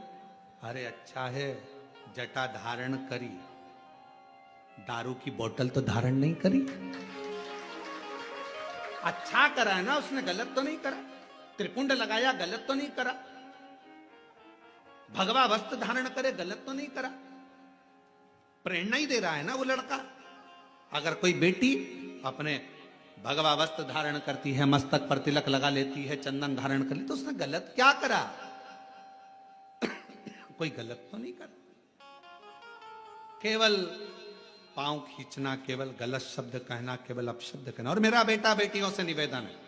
अरे अच्छा है, जटा धारण करी, दारू की बोतल तो धारण नहीं करी। अच्छा करा है ना उसने, गलत तो नहीं करा। त्रिपुंड लगाया, गलत तो नहीं करा। भगवा वस्त्र धारण करे, गलत तो नहीं करा। प्रेरणा ही दे रहा है ना वो लड़का। अगर कोई बेटी अपने भगवा वस्त्र धारण करती है, मस्तक पर तिलक लगा लेती है, चंदन धारण कर ली, तो उसने गलत क्या करा? कोई गलत तो नहीं करा। केवल पांव खींचना, केवल गलत शब्द कहना, केवल अपशब्द कहना। और मेरा बेटा बेटियों से निवेदन है,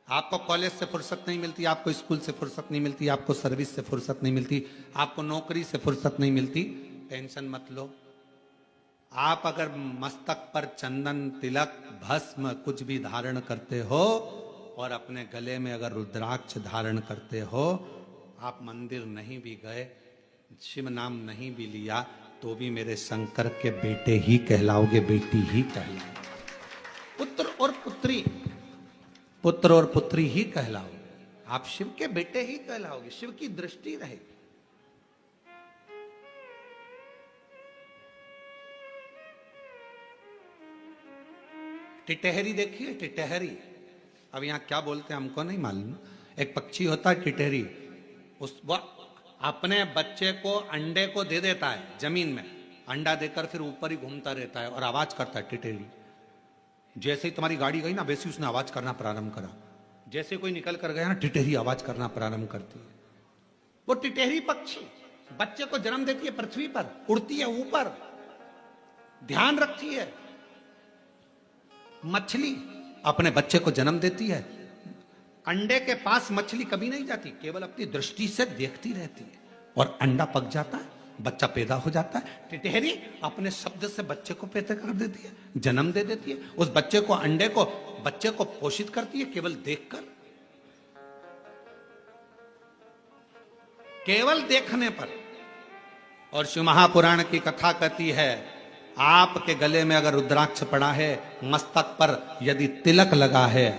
आपको कॉलेज से फुर्सत नहीं मिलती, आपको स्कूल से फुर्सत नहीं मिलती, आपको सर्विस से फुर्सत नहीं मिलती, आपको नौकरी से फुर्सत नहीं मिलती, टेंशन मत लो। आप अगर मस्तक पर चंदन, तिलक, भस्म कुछ भी धारण करते हो और अपने गले में अगर रुद्राक्ष धारण करते हो, आप मंदिर नहीं भी गए, शिव नाम नहीं भी लिया, तो भी मेरे शंकर के बेटे ही कहलाओगे, बेटी ही कहलाओगे। पुत्र और पुत्री, पुत्र और पुत्री ही कहलाओगे, आप शिव के बेटे ही कहलाओगे, शिव की दृष्टि रहेगी। टिटहरी देखिए, टिटहरी अब यहाँ क्या बोलते हैं हमको नहीं मालूम। एक पक्षी होता है टिटेरी, वह अपने बच्चे को अंडे को दे देता है जमीन में, अंडा देकर फिर ऊपर ही घूमता रहता है और आवाज करता है टिटेरी। जैसे ही तुम्हारी गाड़ी गई ना, वैसे उसने आवाज करना प्रारंभ करा। जैसे कोई निकल कर गया ना, टिटेरी आवाज करना प्रारंभ करती है। वो टिटेरी पक्षी बच्चे को जन्म देती है, पृथ्वी पर उड़ती है ऊपर, ध्यान रखती है। मछली अपने बच्चे को जन्म देती है, अंडे के पास मछली कभी नहीं जाती, केवल अपनी दृष्टि से देखती रहती है और अंडा पक जाता है, बच्चा पैदा हो जाता है। टिटहरी अपने शब्द से बच्चे को पैदा कर देती है, जन्म दे देती है। उस बच्चे को, अंडे को, बच्चे को पोषित करती है केवल देखकर, केवल देखने पर। और शिव महापुराण की कथा कहती है, आपके गले में अगर रुद्राक्ष पड़ा है, मस्तक पर यदि तिलक लगा है,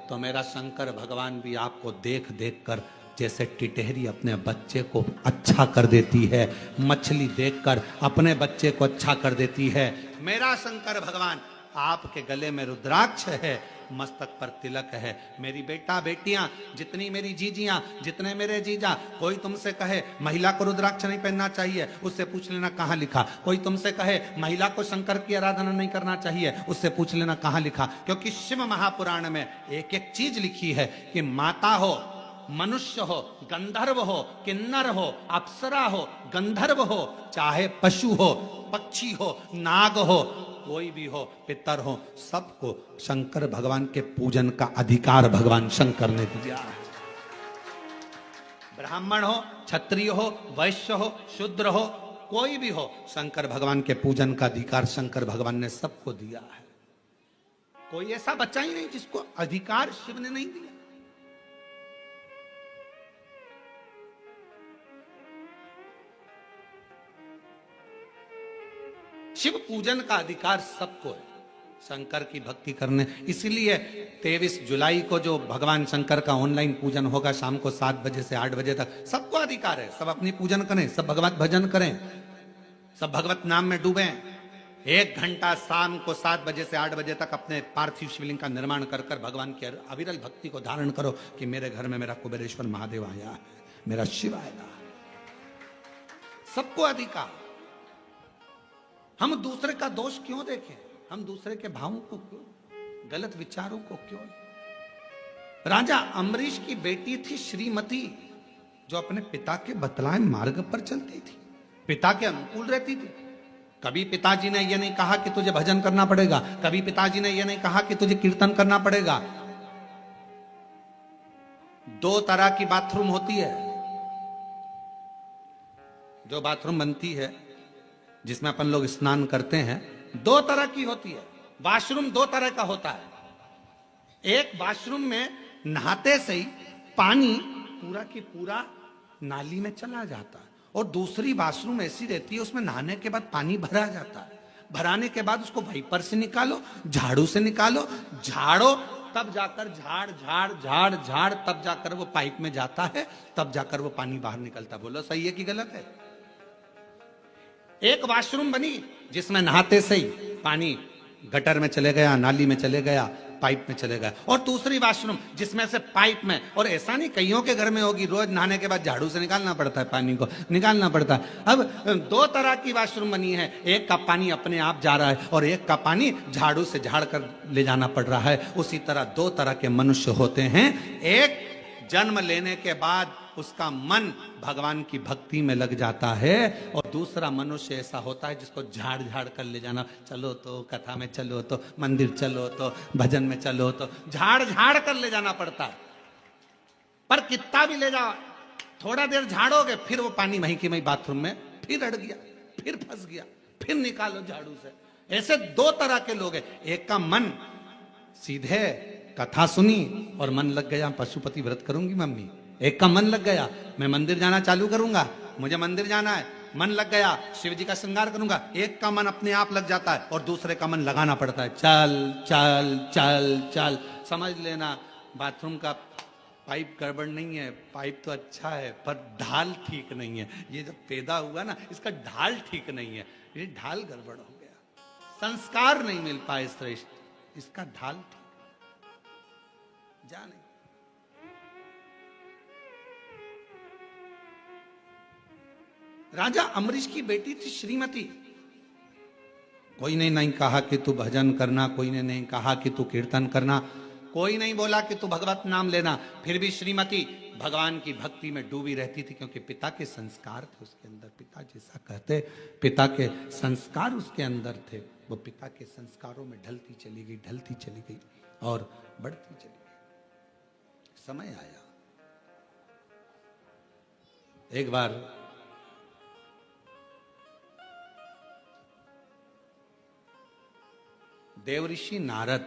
तो मेरा शंकर भगवान भी आपको देख देख कर, जैसे टिटहरी अपने बच्चे को अच्छा कर देती है, मछली देखकर अपने बच्चे को अच्छा कर देती है, मेरा शंकर भगवान आपके गले में रुद्राक्ष है, मस्तक पर तिलक है। मेरी बेटा बेटियां, जितनी मेरी जीजियां, जितने मेरे जीजा, कोई तुमसे कहे महिला को रुद्राक्ष नहीं पहनना चाहिए, उससे पूछ लेना कहां लिखा। कोई तुमसे कहे महिला को शंकर की आराधना नहीं करना चाहिए, उससे पूछ लेना कहां लिखा। क्योंकि शिव महापुराण में एक एक चीज लिखी है कि माता हो, मनुष्य हो, गंधर्व हो, किन्नर हो, अप्सरा हो, गंधर्व हो, चाहे पशु हो, पक्षी हो, नाग हो, कोई भी हो, पितर हो, सबको शंकर भगवान के पूजन का अधिकार भगवान शंकर ने दिया है। ब्राह्मण हो, क्षत्रिय हो, वैश्य हो, शूद्र हो, कोई भी हो, शंकर भगवान के पूजन का अधिकार शंकर भगवान ने सबको दिया है। कोई ऐसा बच्चा ही नहीं जिसको अधिकार शिव ने नहीं दिया। शिव पूजन का अधिकार सबको है, शंकर की भक्ति करने। इसीलिए 23 जुलाई को जो भगवान शंकर का ऑनलाइन पूजन होगा, शाम को 7 बजे से 8 बजे तक, सबको अधिकार है, सब अपनी पूजन करें, सब भगवत भजन करें, सब भगवत नाम में डूबें। 1 घंटा शाम को 7 बजे से 8 बजे तक अपने पार्थिव शिवलिंग का निर्माण कर कर भगवान की अविरल भक्ति को धारण करो कि मेरे घर में मेरा कुबेरेश्वर महादेव आया है, मेरा शिव आएगा। सबको अधिकार। हम दूसरे का दोष क्यों देखें? हम दूसरे के भावों को क्यों, गलत विचारों को क्यों? राजा अम्बरीश की बेटी थी श्रीमती, जो अपने पिता के बतलाए मार्ग पर चलती थी, पिता के अनुकूल रहती थी। कभी पिताजी ने यह नहीं कहा कि तुझे भजन करना पड़ेगा, कभी पिताजी ने यह नहीं कहा कि तुझे कीर्तन करना पड़ेगा। 2 तरह की बाथरूम होती है, जो बाथरूम बनती है जिसमें अपन लोग स्नान करते हैं, 2 तरह की होती है। वॉशरूम 2 तरह का होता है। एक वॉशरूम में नहाते से ही पानी पूरा की पूरा नाली में चला जाता है, और दूसरी वॉशरूम ऐसी रहती है, उसमें नहाने के बाद पानी भरा जाता है। भराने के बाद उसको वाइपर से निकालो, झाड़ू से निकालो, झाड़ो, तब जाकर झाड़ झाड़ झाड़ झाड़, तब जाकर वो पाइप में जाता है, तब जाकर वो पानी बाहर निकलता। बोलो सही है कि गलत है? एक वॉशरूम बनी जिसमें नहाते से ही पानी गटर में चले गया, नाली में चले गया, पाइप में चले गया। और दूसरी वॉशरूम जिसमें से पाइप में, और ऐसा नहीं कईयों के घर में होगी, रोज नहाने के बाद झाड़ू से निकालना पड़ता है, पानी को निकालना पड़ता है। अब 2 तरह की वॉशरूम बनी है, एक का पानी अपने आप जा रहा है और एक का पानी झाड़ू से झाड़ कर ले जाना पड़ रहा है। उसी तरह 2 तरह के मनुष्य होते हैं। एक जन्म लेने के बाद उसका मन भगवान की भक्ति में लग जाता है, और दूसरा मनुष्य ऐसा होता है जिसको झाड़ झाड़ कर ले जाना, चलो तो कथा में, चलो तो मंदिर, चलो तो भजन में, चलो तो झाड़ झाड़ कर ले जाना पड़ता है। पर कितना भी ले जाओ, थोड़ा देर झाड़ोगे, फिर वो पानी वहीं की वहीं बाथरूम में फिर अड़ गया, फिर फंस गया, फिर निकालो झाड़ू से। ऐसे 2 तरह के लोग हैं। एक का मन सीधे कथा सुनी और मन लग गया, पशुपति व्रत करूंगी मम्मी। एक का मन लग गया, मैं मंदिर जाना चालू करूंगा, मुझे मंदिर जाना है, मन लग गया, शिव जी का श्रृंगार करूंगा। एक का मन अपने आप लग जाता है और दूसरे का मन लगाना पड़ता है, चल चल चल चल। समझ लेना, बाथरूम का पाइप गड़बड़ नहीं है, पाइप तो अच्छा है, पर ढाल ठीक नहीं है। ये जब पैदा हुआ ना, इसका ढाल ठीक नहीं है, ये ढाल गड़बड़ हो गया, संस्कार नहीं मिल पाए श्रेष्ठ, इसका ढाल ठीक। जा नहीं। राजा अम्बरीश की बेटी थी श्रीमती। कोई ने नहीं कहा कि तू भजन करना, कोई ने नहीं कहा कि तू कीर्तन करना, कोई नहीं बोला कि तू भगवत नाम लेना। फिर भी श्रीमती भगवान की भक्ति में डूबी रहती थी, क्योंकि पिता के संस्कार थे उसके अंदर। पिता जैसा कहते, पिता के संस्कार उसके अंदर थे। वो पिता के संस्कारों में ढलती चली गई, ढलती चली गई और बढ़ती चली गई। समय आया, एक बार देवऋषि नारद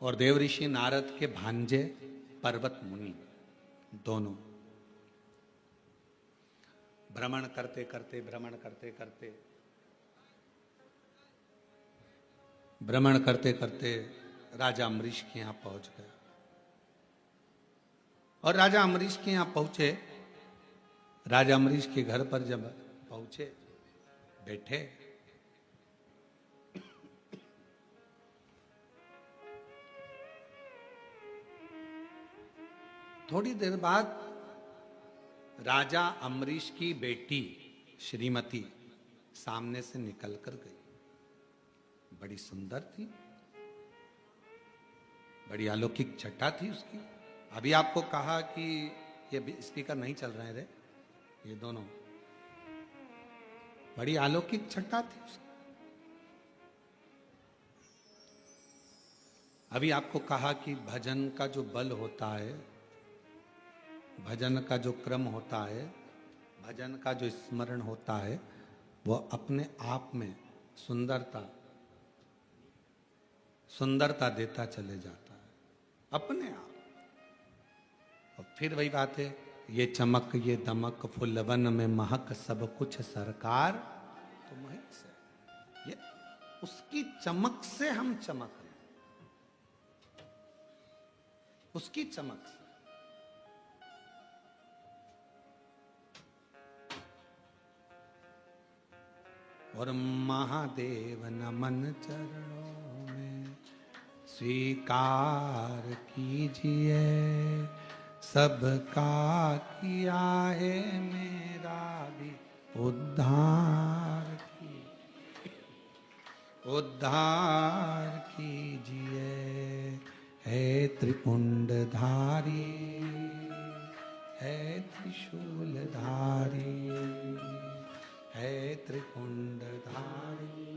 और देवऋषि नारद के भांजे पर्वत मुनि दोनों भ्रमण करते करते राजा अम्बरीश के यहां पहुंच गए। और राजा अम्बरीश के यहां पहुंचे, राजा अम्बरीश के घर पर जब पहुंचे, बैठे, थोड़ी देर बाद राजा अम्बरीश की बेटी श्रीमती सामने से निकल कर गई। बड़ी सुंदर थी, बड़ी अलौकिक छटा थी उसकी। अभी आपको कहा कि ये स्पीकर नहीं चल रहे रे, ये दोनों, बड़ी अलौकिक छटा थी उसकी। अभी आपको कहा कि भजन का जो बल होता है, भजन का जो क्रम होता है, भजन का जो स्मरण होता है, वो अपने आप में सुंदरता देता चले जाता है, अपने आप। और फिर वही बात है, ये चमक ये दमक फुलवन में महक सब कुछ सरकार तुम्हीं से। ये उसकी चमक से हम चमक रहे हैं, उसकी चमक से। और महादेव नमन चरणों में स्वीकार कीजिए, सबका किया है मेरा भी उद्धार कीजिए। है त्रिपुंडधारी, है त्रिशूलधारी, है त्रिपुंडधारी,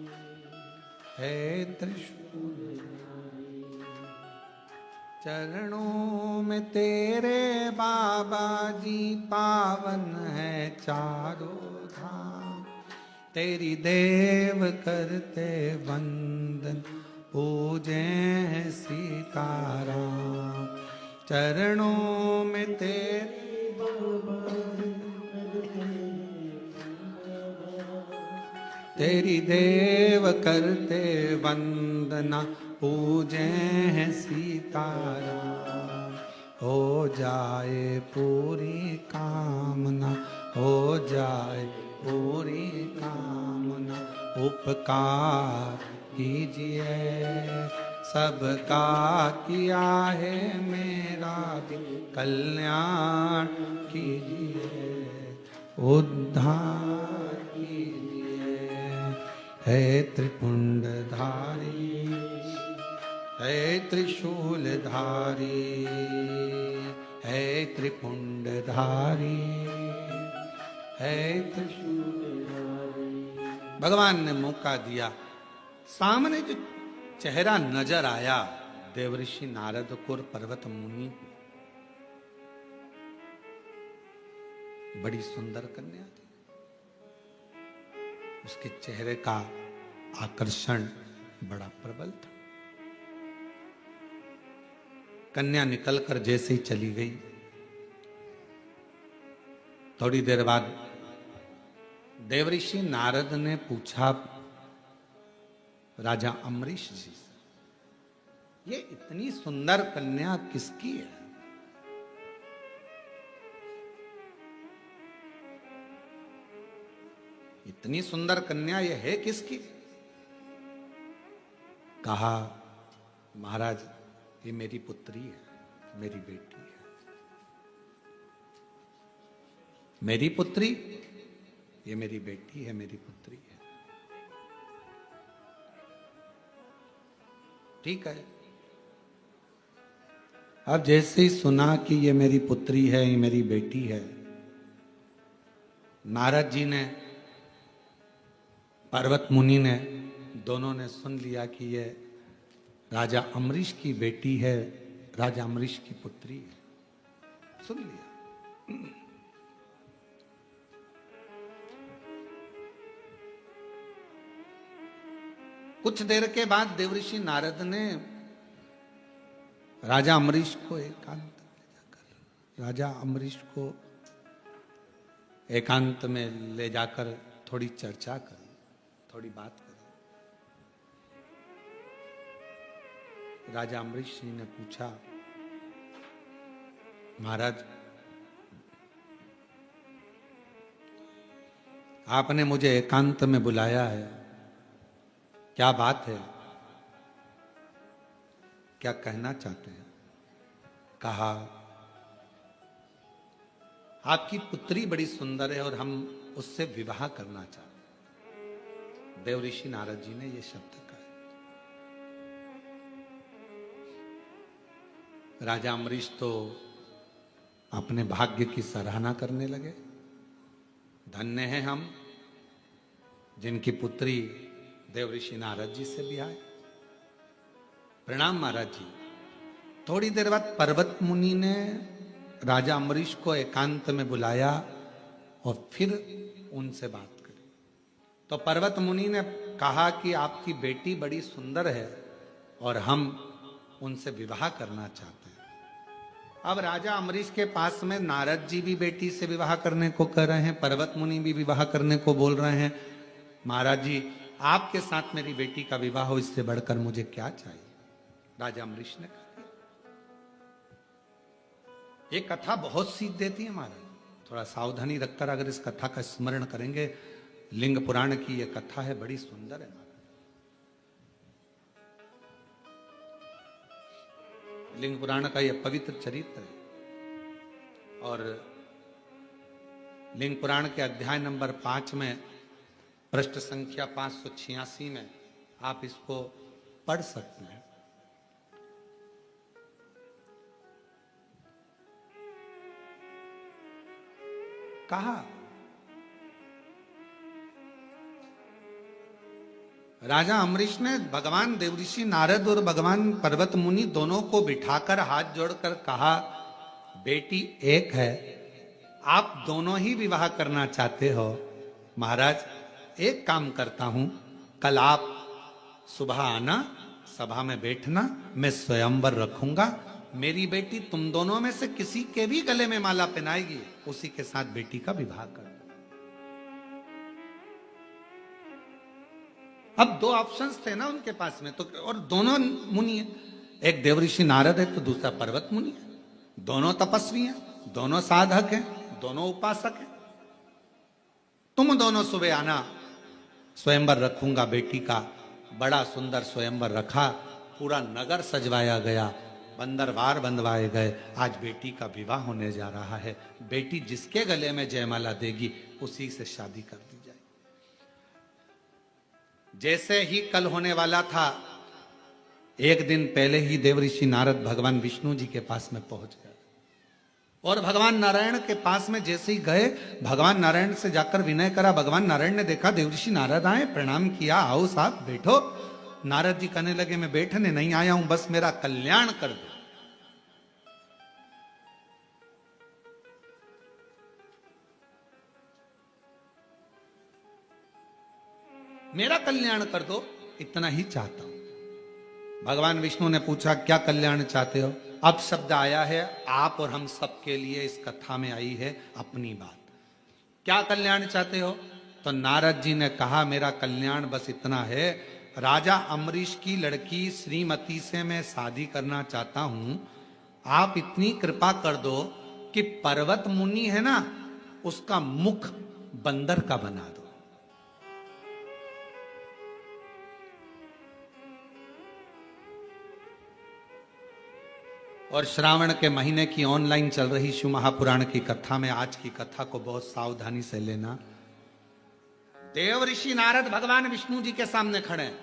है त्रिशूलधारी। चरणों में तेरे बाबा जी पावन है चारों धाम। तेरी देव करते वंदन, पूजे हैं सीताराम। चरणों में तेरे तेरी देव करते वंदना, पूजे हैं सीताराम। हो जाए पूरी कामना, हो जाए पूरी कामना। उपकार कीजिए, सबका किया है मेरा भी कल्याण कीजिए, उद्धार कीजिए। है त्रिपुंडधारी, है त्रिशूलधारी, है त्रिपुंडधारी, है त्रिशूलधारी। भगवान ने मौका दिया। सामने जो चेहरा नजर आया देवऋषि नारद को और पर्वत मुनि, बड़ी सुंदर कन्या थी। उसके चेहरे का आकर्षण बड़ा प्रबल था। कन्या निकलकर जैसे ही चली गई, थोड़ी देर बाद देवऋषि नारद ने पूछा राजा अम्बरीश जी से, ये इतनी सुंदर कन्या किसकी है? इतनी सुंदर कन्या ये है किसकी? कहा महाराज ये मेरी पुत्री है, मेरी बेटी है। मेरी पुत्री, ये मेरी बेटी है, मेरी पुत्री है। ठीक है। अब जैसे ही सुना कि ये मेरी पुत्री है, ये मेरी बेटी है, नारद जी ने, पर्वत मुनि ने, दोनों ने सुन लिया कि ये राजा अम्बरीश की बेटी है, राजा अम्बरीश की पुत्री है। सुन लिया। कुछ देर के बाद देवऋषि नारद ने राजा अम्बरीश को एकांत में जाकर, राजा अम्बरीश को एकांत में ले जाकर थोड़ी चर्चा करी, थोड़ी बात करी। राजा अम्बरीश जी ने पूछा, महाराज आपने मुझे एकांत में बुलाया है, क्या बात है, क्या कहना चाहते हैं? कहा, आपकी पुत्री बड़ी सुंदर है और हम उससे विवाह करना चाहते हैं। देवऋषि नारद जी ने ये शब्द कहा। राजा अम्बरीश तो अपने भाग्य की सराहना करने लगे। धन्य हैं हम जिनकी पुत्री देवऋषि नारद जी से भी आए। प्रणाम महाराज जी। थोड़ी देर बाद पर्वत मुनि ने राजा अम्बरीश को एकांत में बुलाया और फिर उनसे बात करी। तो पर्वत मुनि ने कहा कि आपकी बेटी बड़ी सुंदर है और हम उनसे विवाह करना चाहते हैं। अब राजा अम्बरीश के पास में नारद जी भी बेटी से विवाह करने को कह रहे हैं, पर्वत मुनि भी विवाह करने को बोल रहे हैं। महाराज जी आपके साथ मेरी बेटी का विवाह हो, इससे बढ़कर मुझे क्या चाहिए? राजा अम्बरीश ने कहा, ये कथा बहुत सीख देती है महाराज। थोड़ा सावधानी रखकर अगर इस कथा का स्मरण करेंगे, लिंग पुराण की ये कथा है, बड़ी सुंदर है महाराज। लिंग पुराण का यह पवित्र चरित्र है और लिंग पुराण के अध्याय नंबर 5 में पृष्ठ संख्या 586 में आप इसको पढ़ सकते हैं। कहा, राजा अम्बरीश ने भगवान देवऋषि नारद और भगवान पर्वत मुनि दोनों को बिठाकर हाथ जोड़कर कहा, बेटी एक है, आप दोनों ही विवाह करना चाहते हो। महाराज एक काम करता हूं, कल आप सुबह आना, सभा में बैठना, मैं स्वयंवर रखूंगा। मेरी बेटी तुम दोनों में से किसी के भी गले में माला पहनाएगी, उसी के साथ बेटी का विवाह कर। अब दो ऑप्शंस थे ना उनके पास में, तो और दोनों मुनि है, एक देवऋषि नारद है तो दूसरा पर्वत मुनि है। दोनों तपस्वी हैं, दोनों साधक हैं, दोनों उपासक हैं। तुम दोनों सुबह आना, स्वयंवर रखूंगा बेटी का। बड़ा सुंदर स्वयंवर रखा, पूरा नगर सजवाया गया, बंदरवार बंधवाए गए। आज बेटी का विवाह होने जा रहा है। बेटी जिसके गले में जयमाला देगी उसी से शादी कर दी जाए। जैसे ही कल होने वाला था, एक दिन पहले ही देवऋषि नारद भगवान विष्णु जी के पास में पहुंच गए और भगवान नारायण के पास में जैसे ही गए, भगवान नारायण से जाकर विनय करा। भगवान नारायण ने देखा देवऋषि नारद आए, प्रणाम किया, आओ साहब बैठो। नारद जी कहने लगे, मैं बैठने नहीं आया हूं, बस मेरा कल्याण कर दो। मेरा कल्याण कर दो, इतना ही चाहता हूं। भगवान विष्णु ने पूछा, क्या कल्याण चाहते हो? अब शब्द आया है, आप और हम सबके लिए इस कथा में आई है अपनी बात। क्या कल्याण चाहते हो? तो नारद जी ने कहा, मेरा कल्याण बस इतना है, राजा अम्बरीश की लड़की श्रीमती से मैं शादी करना चाहता हूं। आप इतनी कृपा कर दो कि पर्वत मुनि है ना, उसका मुख बंदर का बना दो। और श्रावण के महीने की ऑनलाइन चल रही शिव महापुराण की कथा में आज की कथा को बहुत सावधानी से लेना। देव ऋषि नारद भगवान विष्णु जी के सामने खड़े हैं।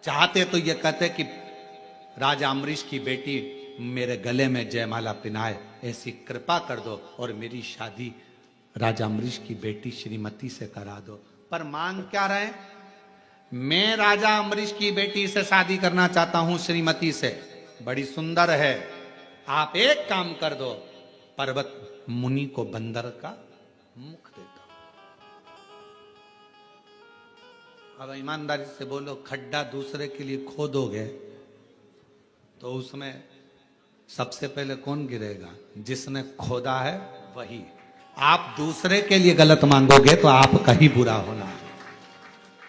चाहते तो ये कहते कि राजा अम्बरीश की बेटी मेरे गले में जयमाला पिनाए, ऐसी कृपा कर दो और मेरी शादी राजा अम्बरीश की बेटी श्रीमती से करा दो। पर मांग क्या रहे? मैं राजा अम्बरीश की बेटी से शादी करना चाहता हूं, श्रीमती से, बड़ी सुंदर है। आप एक काम कर दो, पर्वत मुनि को बंदर का मुख दे दो। अब ईमानदारी से बोलो, खड्डा दूसरे के लिए खोदोगे तो उसमें सबसे पहले कौन गिरेगा? जिसने खोदा है वही। आप दूसरे के लिए गलत मांगोगे तो आपका ही बुरा होना है।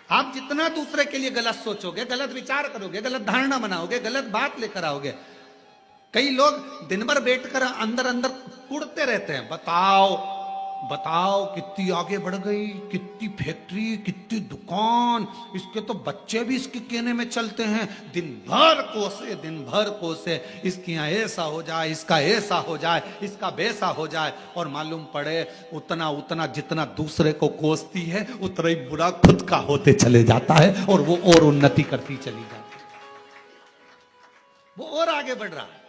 आप जितना दूसरे के लिए गलत सोचोगे, गलत विचार करोगे, गलत धारणा बनाओगे, गलत बात लेकर आओगे। कई लोग दिन भर बैठकर अंदर अंदर कुड़ते रहते हैं, बताओ बताओ कितनी आगे बढ़ गई, कितनी फैक्ट्री, कितनी दुकान, इसके तो बच्चे भी इसके कहने में चलते हैं। दिन भर कोसे, इसके यहाँ ऐसा हो जाए, इसका ऐसा हो जाए, इसका वैसा हो जाए। और मालूम पड़े उतना उतना जितना दूसरे को कोसती है उतना ही बुरा खुद का होते चले जाता है और वो और उन्नति करती चली जाती है, वो और आगे बढ़ रहा है।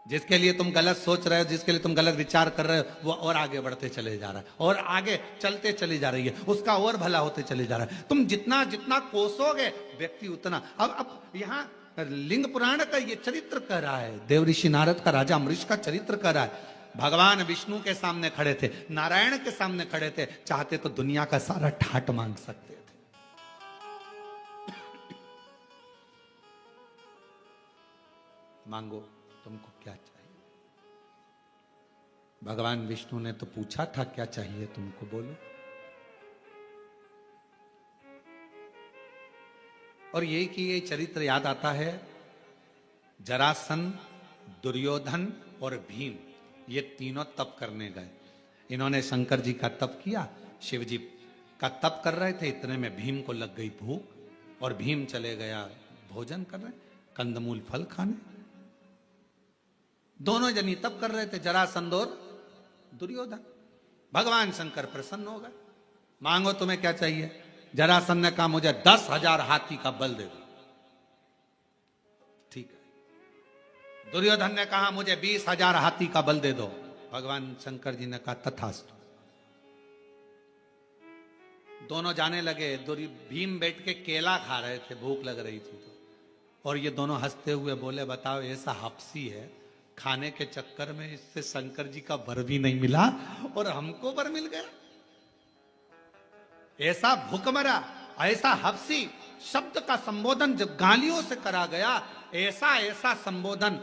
जिसके लिए तुम गलत सोच रहे हो, जिसके लिए तुम गलत विचार कर रहे हो, वो और आगे बढ़ते चले जा रहा है और आगे चलते चली जा रही है, उसका और भला होते चले जा रहा है। तुम जितना जितना कोसोगे व्यक्ति उतना। अब यहाँ लिंग पुराण का ये चरित्र कह रहा है, देव ऋषि नारद का राजा अम्बरीश का चरित्र कह रहा है। भगवान विष्णु के सामने खड़े थे, नारायण के सामने खड़े थे, चाहते तो दुनिया का सारा ठाट मांग सकते थे। मांगो, तुमको क्या चाहिए? भगवान विष्णु ने तो पूछा था क्या चाहिए तुमको, बोलो। और यही कि ये चरित्र याद आता है, जरासंध, दुर्योधन और भीम, ये तीनों तप करने गए। इन्होंने शंकर जी का तप किया, शिव जी का तप कर रहे थे, इतने में भीम को लग गई भूख और भीम चले गया भोजन करने, कंदमूल फल खाने। दोनों जनी तप कर रहे थे, जरासंध और दुर्योधन। भगवान शंकर प्रसन्न हो गए। मांगो तुम्हें क्या चाहिए? जरासंध ने कहा मुझे 10,000 हाथी का बल दे दो। ठीक है। दुर्योधन ने कहा मुझे 20,000 हाथी का बल दे दो। भगवान शंकर जी ने कहा तथास्तु। दोनों जाने लगे। भीम बैठ के केला खा रहे थे, भूख लग रही थी तो, और ये दोनों हंसते हुए बोले, बताओ ऐसा हपसी है, खाने के चक्कर में इससे शंकर जी का वर भी नहीं मिला और हमको वर मिल गया। ऐसा भूखमरा, ऐसा हफ्सी शब्द का संबोधन जब गालियों से करा गया, ऐसा संबोधन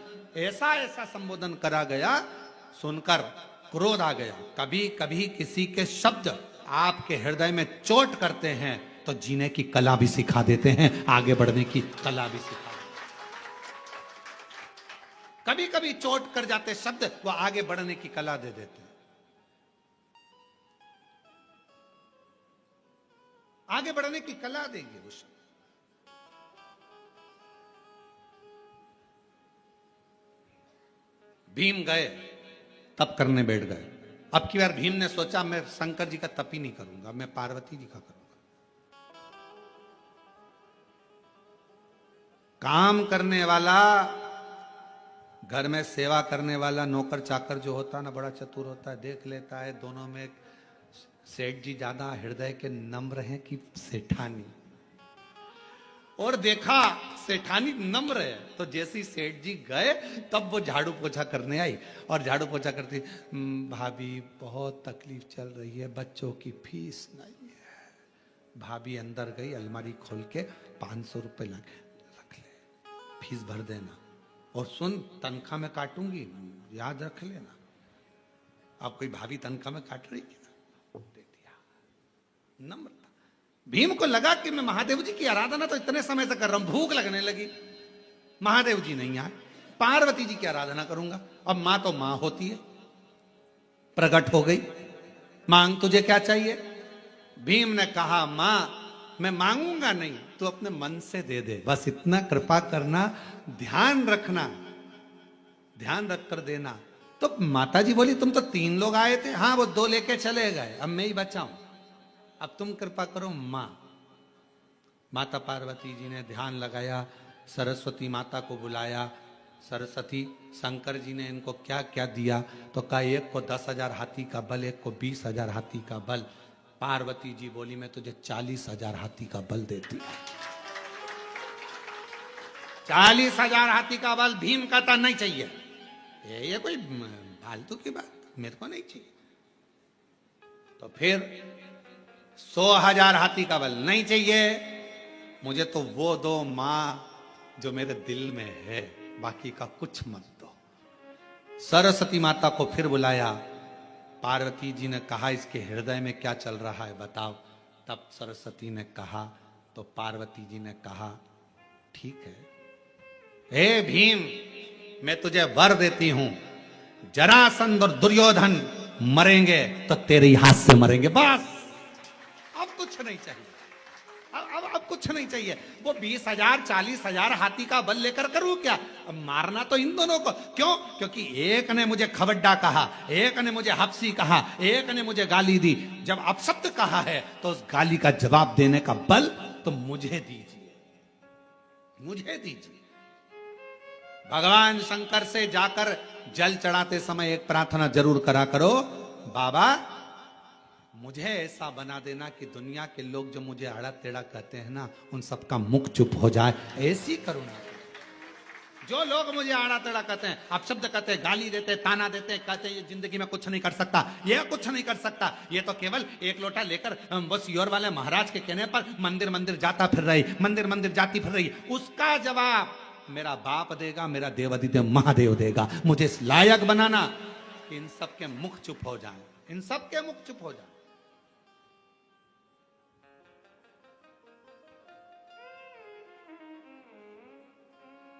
करा गया, सुनकर क्रोध आ गया। कभी कभी किसी के शब्द आपके हृदय में चोट करते हैं तो जीने की कला भी सिखा देते हैं, आगे बढ़ने की कला भी सिखा। कभी कभी चोट कर जाते शब्द वो आगे बढ़ने की कला दे देते हैं। आगे बढ़ने की कला देंगे वो शब्द। भीम गए, तप करने बैठ गए। अब की बार भीम ने सोचा मैं शंकर जी का तप ही नहीं करूंगा, मैं पार्वती जी का करूंगा। काम करने वाला, घर में सेवा करने वाला नौकर चाकर जो होता है ना, बड़ा चतुर होता है, देख लेता है दोनों में सेठ जी ज्यादा हृदय के नम्र हैं कि सेठानी। और देखा सेठानी नम्र है तो जैसी सेठ जी गए तब वो झाड़ू पोछा करने आई और झाड़ू पोछा करती, भाभी बहुत तकलीफ चल रही है, बच्चों की फीस नहीं है। भाभी अंदर गई, अलमारी खोल के 500 रुपए ला रख ले, फीस भर देना, और सुन तनख्वाह में काटूंगी, याद रख लेना। आप कोई भाभी तनख्वाह में काट रही क्या? दे दिया। नम्रता। भीम को लगा कि मैं महादेव जी की आराधना तो इतने समय से कर रहा हूं, भूख लगने लगी, महादेव जी नहीं आए, पार्वती जी की आराधना करूंगा। अब मां तो मां होती है, प्रकट हो गई। मांग तुझे क्या चाहिए? भीम ने कहा मां मैं मांगूंगा नहीं, तू अपने मन से दे दे, बस इतना कृपा करना, ध्यान रखना ध्यान रख कर देना। तो माता जी बोली तुम तो 3 लोग आए थे, हाँ वो 2 लेके चले गए, अब मैं ही बचा हूं, अब तुम कृपा करो मां। माता पार्वती जी ने ध्यान लगाया, सरस्वती माता को बुलाया। सरस्वती, शंकर जी ने इनको क्या क्या दिया? तो कहा एक को 10,000 हाथी का बल, एक को 20,000 हाथी का बल। पार्वती जी बोली मैं तुझे 40,000 हाथी का बल देती हूं। 40,000 हाथी का बल। भीम कहता नहीं चाहिए, ये कोई फालतू की बात, मेरे को नहीं चाहिए। तो फिर 100,000 हाथी का बल नहीं चाहिए, मुझे तो वो दो मां जो मेरे दिल में है, बाकी का कुछ मत दो। सरस्वती माता को फिर बुलाया। पार्वती जी ने कहा इसके हृदय में क्या चल रहा है बताओ। तब सरस्वती ने कहा, तो पार्वती जी ने कहा ठीक है, हे भीम मैं तुझे वर देती हूं, जरासंध और दुर्योधन मरेंगे तो तेरे ही हाथ से मरेंगे, बस। अब कुछ नहीं चाहिए, अब कुछ नहीं चाहिए। वो 20,000 40,000 हाथी का बल लेकर करूं क्या? अब मारना तो इन दोनों को। क्यों? क्योंकि एक ने मुझे खबड्डा कहा, एक ने मुझे हफ्सी कहा, एक ने मुझे गाली दी। जब अपशब्द कहा है तो उस गाली का जवाब देने का बल तो मुझे दीजिए, मुझे दीजिए। भगवान शंकर से जाकर जल चढ़ाते समय एक प्रार्थना जरूर करा करो, बाबा मुझे ऐसा बना देना कि दुनिया के लोग जो मुझे आड़ा टेढ़ा कहते हैं ना, उन सबका मुख चुप हो जाए, ऐसी करुणा। जो लोग मुझे आड़ा टेढ़ा कहते हैं, अपशब्द कहते हैं, गाली देते, ताना देते, कहते हैं ये जिंदगी में कुछ नहीं कर सकता, ये कुछ नहीं कर सकता, ये तो केवल एक लोटा लेकर बस योर वाले महाराज के कहने पर मंदिर मंदिर जाता फिर रही, मंदिर मंदिर जाती फिर रही, उसका जवाब मेरा बाप देगा, मेरा देवादिदेव महादेव देगा। मुझे इस लायक बनाना कि इन सबके मुख चुप हो जाए, इन सबके मुख चुप हो जाए।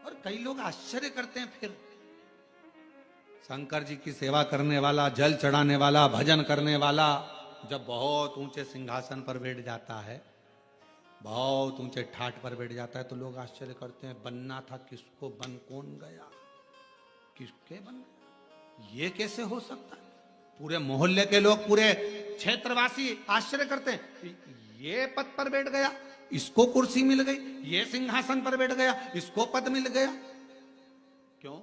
और कई लोग आश्चर्य करते हैं, फिर शंकर जी की सेवा करने वाला, जल चढ़ाने वाला, भजन करने वाला जब बहुत ऊंचे सिंहासन पर बैठ जाता है, बहुत ऊंचे ठाट पर बैठ जाता है, तो लोग आश्चर्य करते हैं बनना था किसको, बन कौन गया, किसके बन गया, ये कैसे हो सकता है? पूरे मोहल्ले के लोग, पूरे क्षेत्रवासी आश्चर्य करते हैं, ये पद पर बैठ गया, इसको कुर्सी मिल गई, ये सिंहासन पर बैठ गया, इसको पद मिल गया। क्यों?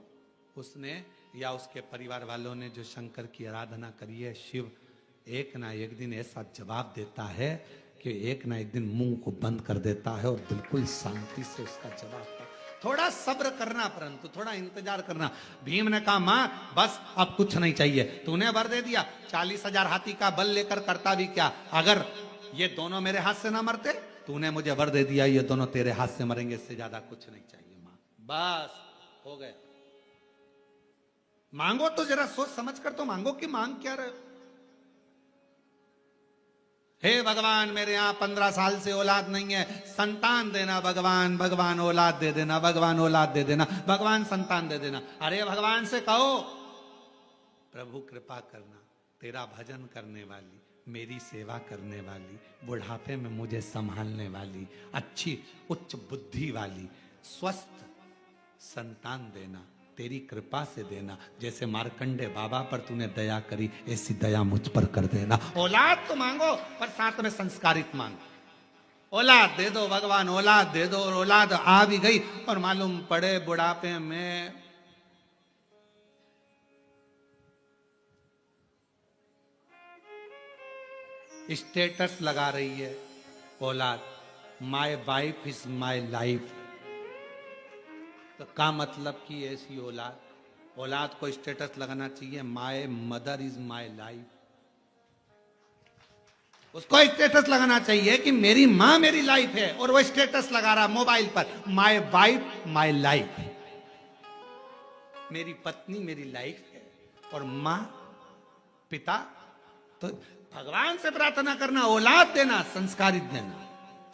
उसने या उसके परिवार वालों ने जो शंकर की आराधना करी है, शिव एक ना एक दिन ऐसा जवाब देता है कि एक ना एक दिन मुंह को बंद कर देता है और बिल्कुल शांति से उसका जवाब था। थोड़ा सब्र करना, परंतु थोड़ा इंतजार करना। भीम ने कहा मां बस अब कुछ नहीं चाहिए, तूने वर दे दिया, 40,000 हाथी का बल लेकर करता भी क्या, अगर ये दोनों मेरे हाथ से ना मरते, तूने मुझे वर दे दिया, ये दोनों तेरे हाथ से मरेंगे, इससे ज्यादा कुछ नहीं चाहिए मां, बस हो गया। मांगो तो जरा सोच समझ कर तो मांगो कि मांग क्या रहे हो। हे भगवान मेरे यहां 15 साल से औलाद नहीं है, संतान देना भगवान, भगवान औलाद दे देना, भगवान औलाद दे देना, भगवान संतान दे देना। अरे भगवान से कहो प्रभु कृपा करना, तेरा भजन करने वाली, मेरी सेवा करने वाली, बुढ़ापे में मुझे संभालने वाली, अच्छी उच्च बुद्धि वाली, स्वस्थ संतान देना, तेरी कृपा से देना। जैसे मार्कंडे बाबा पर तूने दया करी, ऐसी दया मुझ पर कर देना। औलाद तो मांगो पर साथ में संस्कारित मांगो। औलाद दे दो भगवान, औलाद दे दो, और औलाद आ भी गई और मालूम पड़े बुढ़ापे में स्टेटस लगा रही है औलाद, my wife is my life. तो का मतलब कि ऐसी औलाद, औलाद को स्टेटस लगाना चाहिए my mother is my life. उसको स्टेटस लगाना चाहिए कि मेरी मां मेरी लाइफ है, और वो स्टेटस लगा रहा मोबाइल पर माय वाइफ माय लाइफ, मेरी पत्नी मेरी लाइफ है, और मां पिता। तो भगवान से प्रार्थना करना, औलाद देना, संस्कारित देना,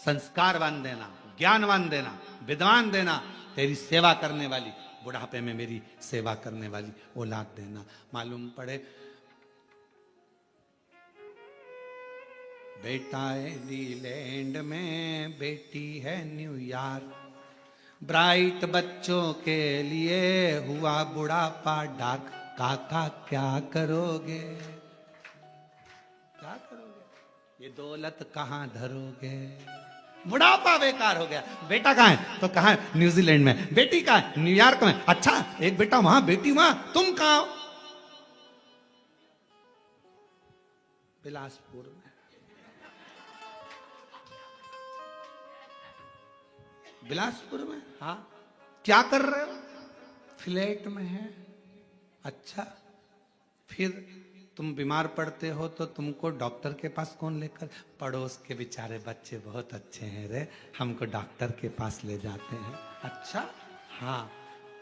संस्कारवान देना, ज्ञानवान देना, विद्वान देना, तेरी सेवा करने वाली, बुढ़ापे में मेरी सेवा करने वाली औलाद देना। मालूम पड़े बेटा है न्यूलैंड में, बेटी है न्यूयॉर्क, ब्राइट बच्चों के लिए हुआ बुढ़ापा डार्क, काका क्या करोगे, क्या करोगे, ये दौलत कहां धरोगे। बुढ़ापा बेकार हो गया। बेटा कहां है, तो कहां है, न्यूजीलैंड में। बेटी कहां है, न्यूयॉर्क में। अच्छा, एक बेटा वहां, बेटी वहां, तुम कहां हो, बिलासपुर में। बिलासपुर में, हाँ। क्या कर रहे हो, फ्लैट में है। अच्छा, फिर तुम बीमार पड़ते हो तो तुमको डॉक्टर के पास कौन लेकर, पड़ोस के बेचारे बच्चे बहुत अच्छे हैं रे, हमको डॉक्टर के पास ले जाते हैं। अच्छा, हाँ।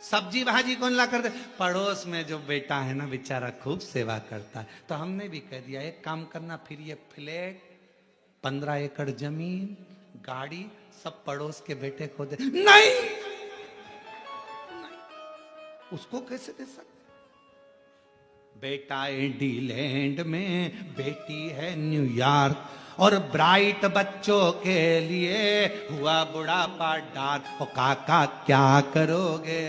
सब्जी भाजी कौन ला कर दे, पड़ोस में जो बेटा है ना बेचारा खूब सेवा करता है। तो हमने भी कह दिया एक काम करना, फिर ये फ्लैट, 15 एकड़ जमीन, गाड़ी सब पड़ोस के बेटे को दे। नहीं, उसको कैसे दे सकते, बेटा इंडीलैंड में, बेटी है न्यूयॉर्क, और ब्राइट बच्चों के लिए हुआ बुढ़ापा डार्क। ओ काका क्या करोगे,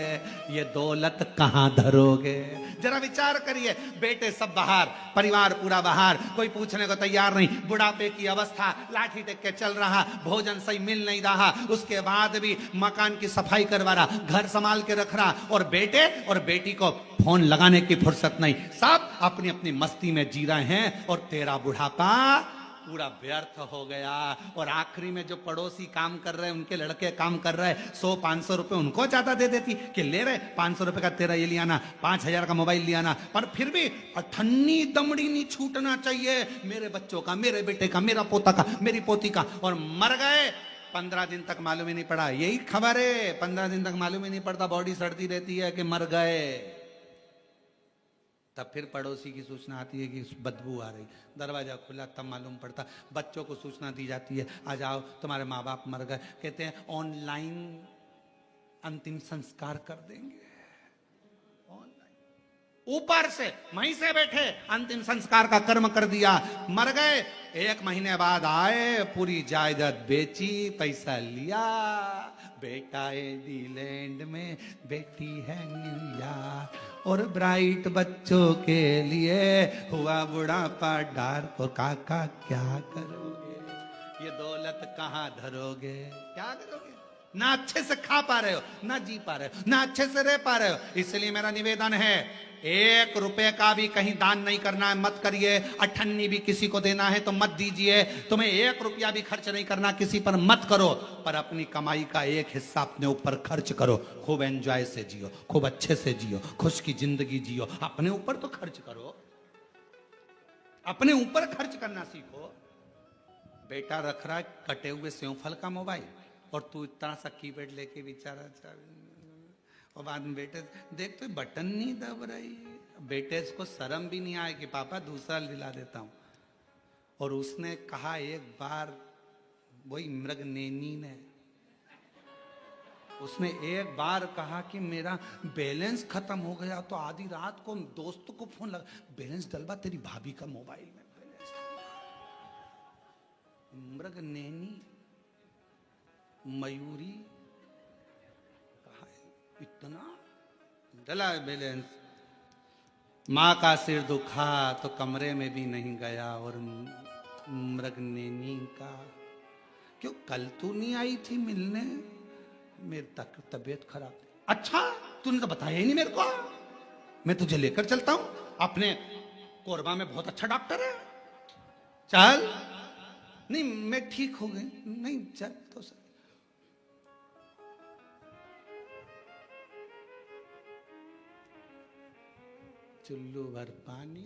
ये दौलत कहां धरोगे। जरा विचार करिए, बेटे सब बाहर, परिवार पूरा बाहर, कोई पूछने को तैयार नहीं, बुढ़ापे की अवस्था, लाठी टेक के चल रहा, भोजन सही मिल नहीं रहा, उसके बाद भी मकान की सफाई करवा रहा, घर संभाल के रख रहा, और बेटे और बेटी को फोन लगाने की फुर्सत नहीं, सब अपनी अपनी मस्ती में जी रहे हैं, और तेरा बुढ़ापा पूरा व्यर्थ हो गया। और आखिरी में जो पड़ोसी काम कर रहे हैं, उनके लड़के काम कर रहे हैं, 100-500 रुपए उनको ज्यादा दे देती कि ले रहे 500 रुपए का तेरा ये लियाना, 5000 का मोबाइल लियाना, पर फिर भी अठन्नी दमड़ी नहीं छूटना चाहिए, मेरे बच्चों का, मेरे बेटे का, मेरा पोता का, मेरी पोती का। और मर गए 15 दिन तक मालूम ही नहीं पड़ा, यही खबर है, 15 दिन तक मालूम ही नहीं पड़ता, बॉडी सड़ती रहती है कि मर गए। तब फिर पड़ोसी की सूचना आती है कि बदबू आ रही, दरवाजा खुला, तब मालूम पड़ता। बच्चों को सूचना दी जाती है, आ जाओ तुम्हारे माँ बाप मर गए, कहते हैं ऑनलाइन अंतिम संस्कार कर देंगे। ऑनलाइन, ऊपर से वहीं से बैठे अंतिम संस्कार का कर्म कर दिया, मर गए। 1 महीने बाद आए, पूरी जायदाद बेची, पैसा लिया, बेटा इंग्लैंड में, बेटी है न्यूयॉर्क, और ब्राइट बच्चों के लिए हुआ बुढ़ापा डार्क। और काका क्या करोगे, ये दौलत कहां धरोगे, क्या करोगे। ना अच्छे से खा पा रहे हो, ना जी पा रहे हो, ना अच्छे से रह पा रहे हो। इसलिए मेरा निवेदन है, 1 रुपए का भी कहीं दान नहीं करना है, मत करिए। अठन्नी भी किसी को देना है तो मत दीजिए। तुम्हें 1 रुपया भी खर्च नहीं करना, किसी पर मत करो, पर अपनी कमाई का एक हिस्सा अपने ऊपर खर्च करो। खूब एंजॉय से जियो, खूब अच्छे से जियो, खुश की जिंदगी जियो। अपने ऊपर तो खर्च करो, अपने ऊपर खर्च करना सीखो। बेटा रख रहा है कटे हुए सेवफल का मोबाइल, और तू इतना सा कीपैड लेके बेचारा, और बाद में बेटे देख तो बटन नहीं दब रही, बेटे को शर्म भी नहीं आए कि पापा दूसरा दिला देता हूं। और उसने कहा एक बार, वही मृगनेनी ने, उसने एक बार कहा कि मेरा बैलेंस खत्म हो गया, तो आधी रात को दोस्तों को फोन लगा, बैलेंस डलवा, तेरी भाभी का मोबाइल में बैलेंस। मृगनेनी, मयूरी, इतना डला बैलेंस। माँ का सिर दुखा तो कमरे में भी नहीं गया, और मृगनेनी का, क्यों कल तू नहीं आई थी मिलने, मेरी तबीयत खराब थी। अच्छा, तूने तो बताया ही नहीं मेरे को, मैं तुझे लेकर चलता हूं, अपने कोरबा में बहुत अच्छा डॉक्टर है, चल। नहीं मैं ठीक हो गई, नहीं चल तो सर। चुल्लू भर पानी,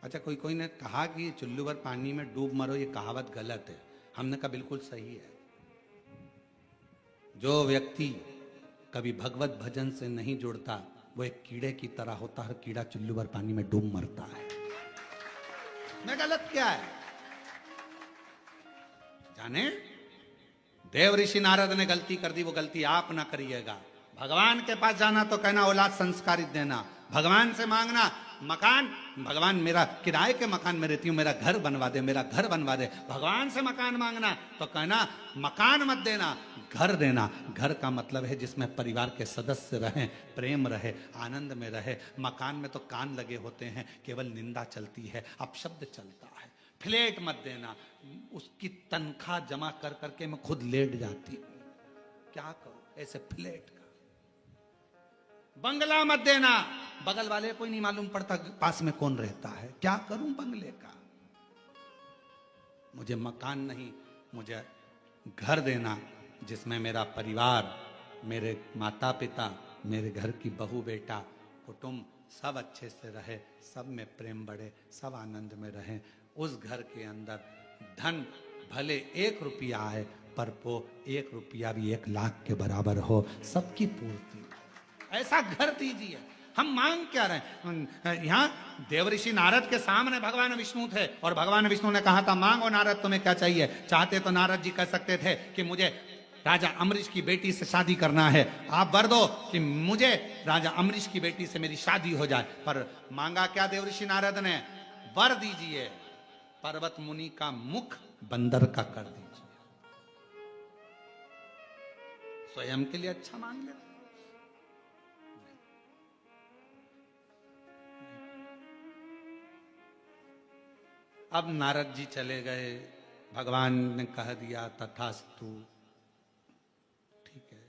अच्छा कोई ने कहा कि चुल्लू भर पानी में डूब मरो, ये कहावत गलत है। हमने कहा बिल्कुल सही है। जो व्यक्ति कभी भगवत भजन से नहीं जुड़ता, वो एक कीड़े की तरह होता है, कीड़ा चुल्लू भर पानी में डूब मरता है। मैं गलत क्या है जाने। देव ऋषि नारद ने गलती कर दी, वो गलती आप ना करिएगा। भगवान के पास जाना तो कहना औलाद संस्कारित देना, भगवान से मांगना मकान भगवान मेरा किराए के मकान में रहती हूँ, मेरा घर बनवा दे, मेरा घर बनवा दे। भगवान से मकान मांगना तो कहना मकान मत देना, घर देना। घर का मतलब है जिसमें परिवार के सदस्य रहें, प्रेम रहे, आनंद में रहे। मकान में तो कान लगे होते हैं, केवल निंदा चलती है, अपशब्द चलता है। फ्लैट मत देना, उसकी तनख्वाह जमा कर करके मैं खुद लेट जाती हूँ, क्या करूं ऐसे फ्लैट का। बंगला मत देना, बगल वाले को नहीं मालूम पड़ता पास में कौन रहता है, क्या करूं बंगले का। मुझे मकान नहीं, मुझे घर देना जिसमें मेरा परिवार, मेरे माता पिता, मेरे घर की बहू बेटा, कुटुंब सब अच्छे से रहे, सब में प्रेम बढ़े, सब आनंद में रहें। उस घर के अंदर धन भले 1 रुपया आए, पर वो 1 रुपया भी 1 लाख के बराबर हो, सबकी पूर्ति। ऐसा घर दीजिए। हम मांग क्या रहे हैं? यहाँ देवऋषि नारद के सामने भगवान विष्णु थे और भगवान विष्णु ने कहा था मांगो नारद तुम्हें क्या चाहिए। चाहते तो नारद जी कह सकते थे कि मुझे राजा अम्बरीश की बेटी से शादी करना है, आप वर दो कि मुझे राजा अम्बरीश की बेटी से मेरी शादी हो जाए। पर मांगा क्या देवऋषि नारद ने? वर दीजिए पर्वत मुनि का मुख बंदर का कर दीजिए। स्वयं के लिए अच्छा मांग लेते। अब नारद जी चले गए, भगवान ने कह दिया तथास्तु, ठीक है।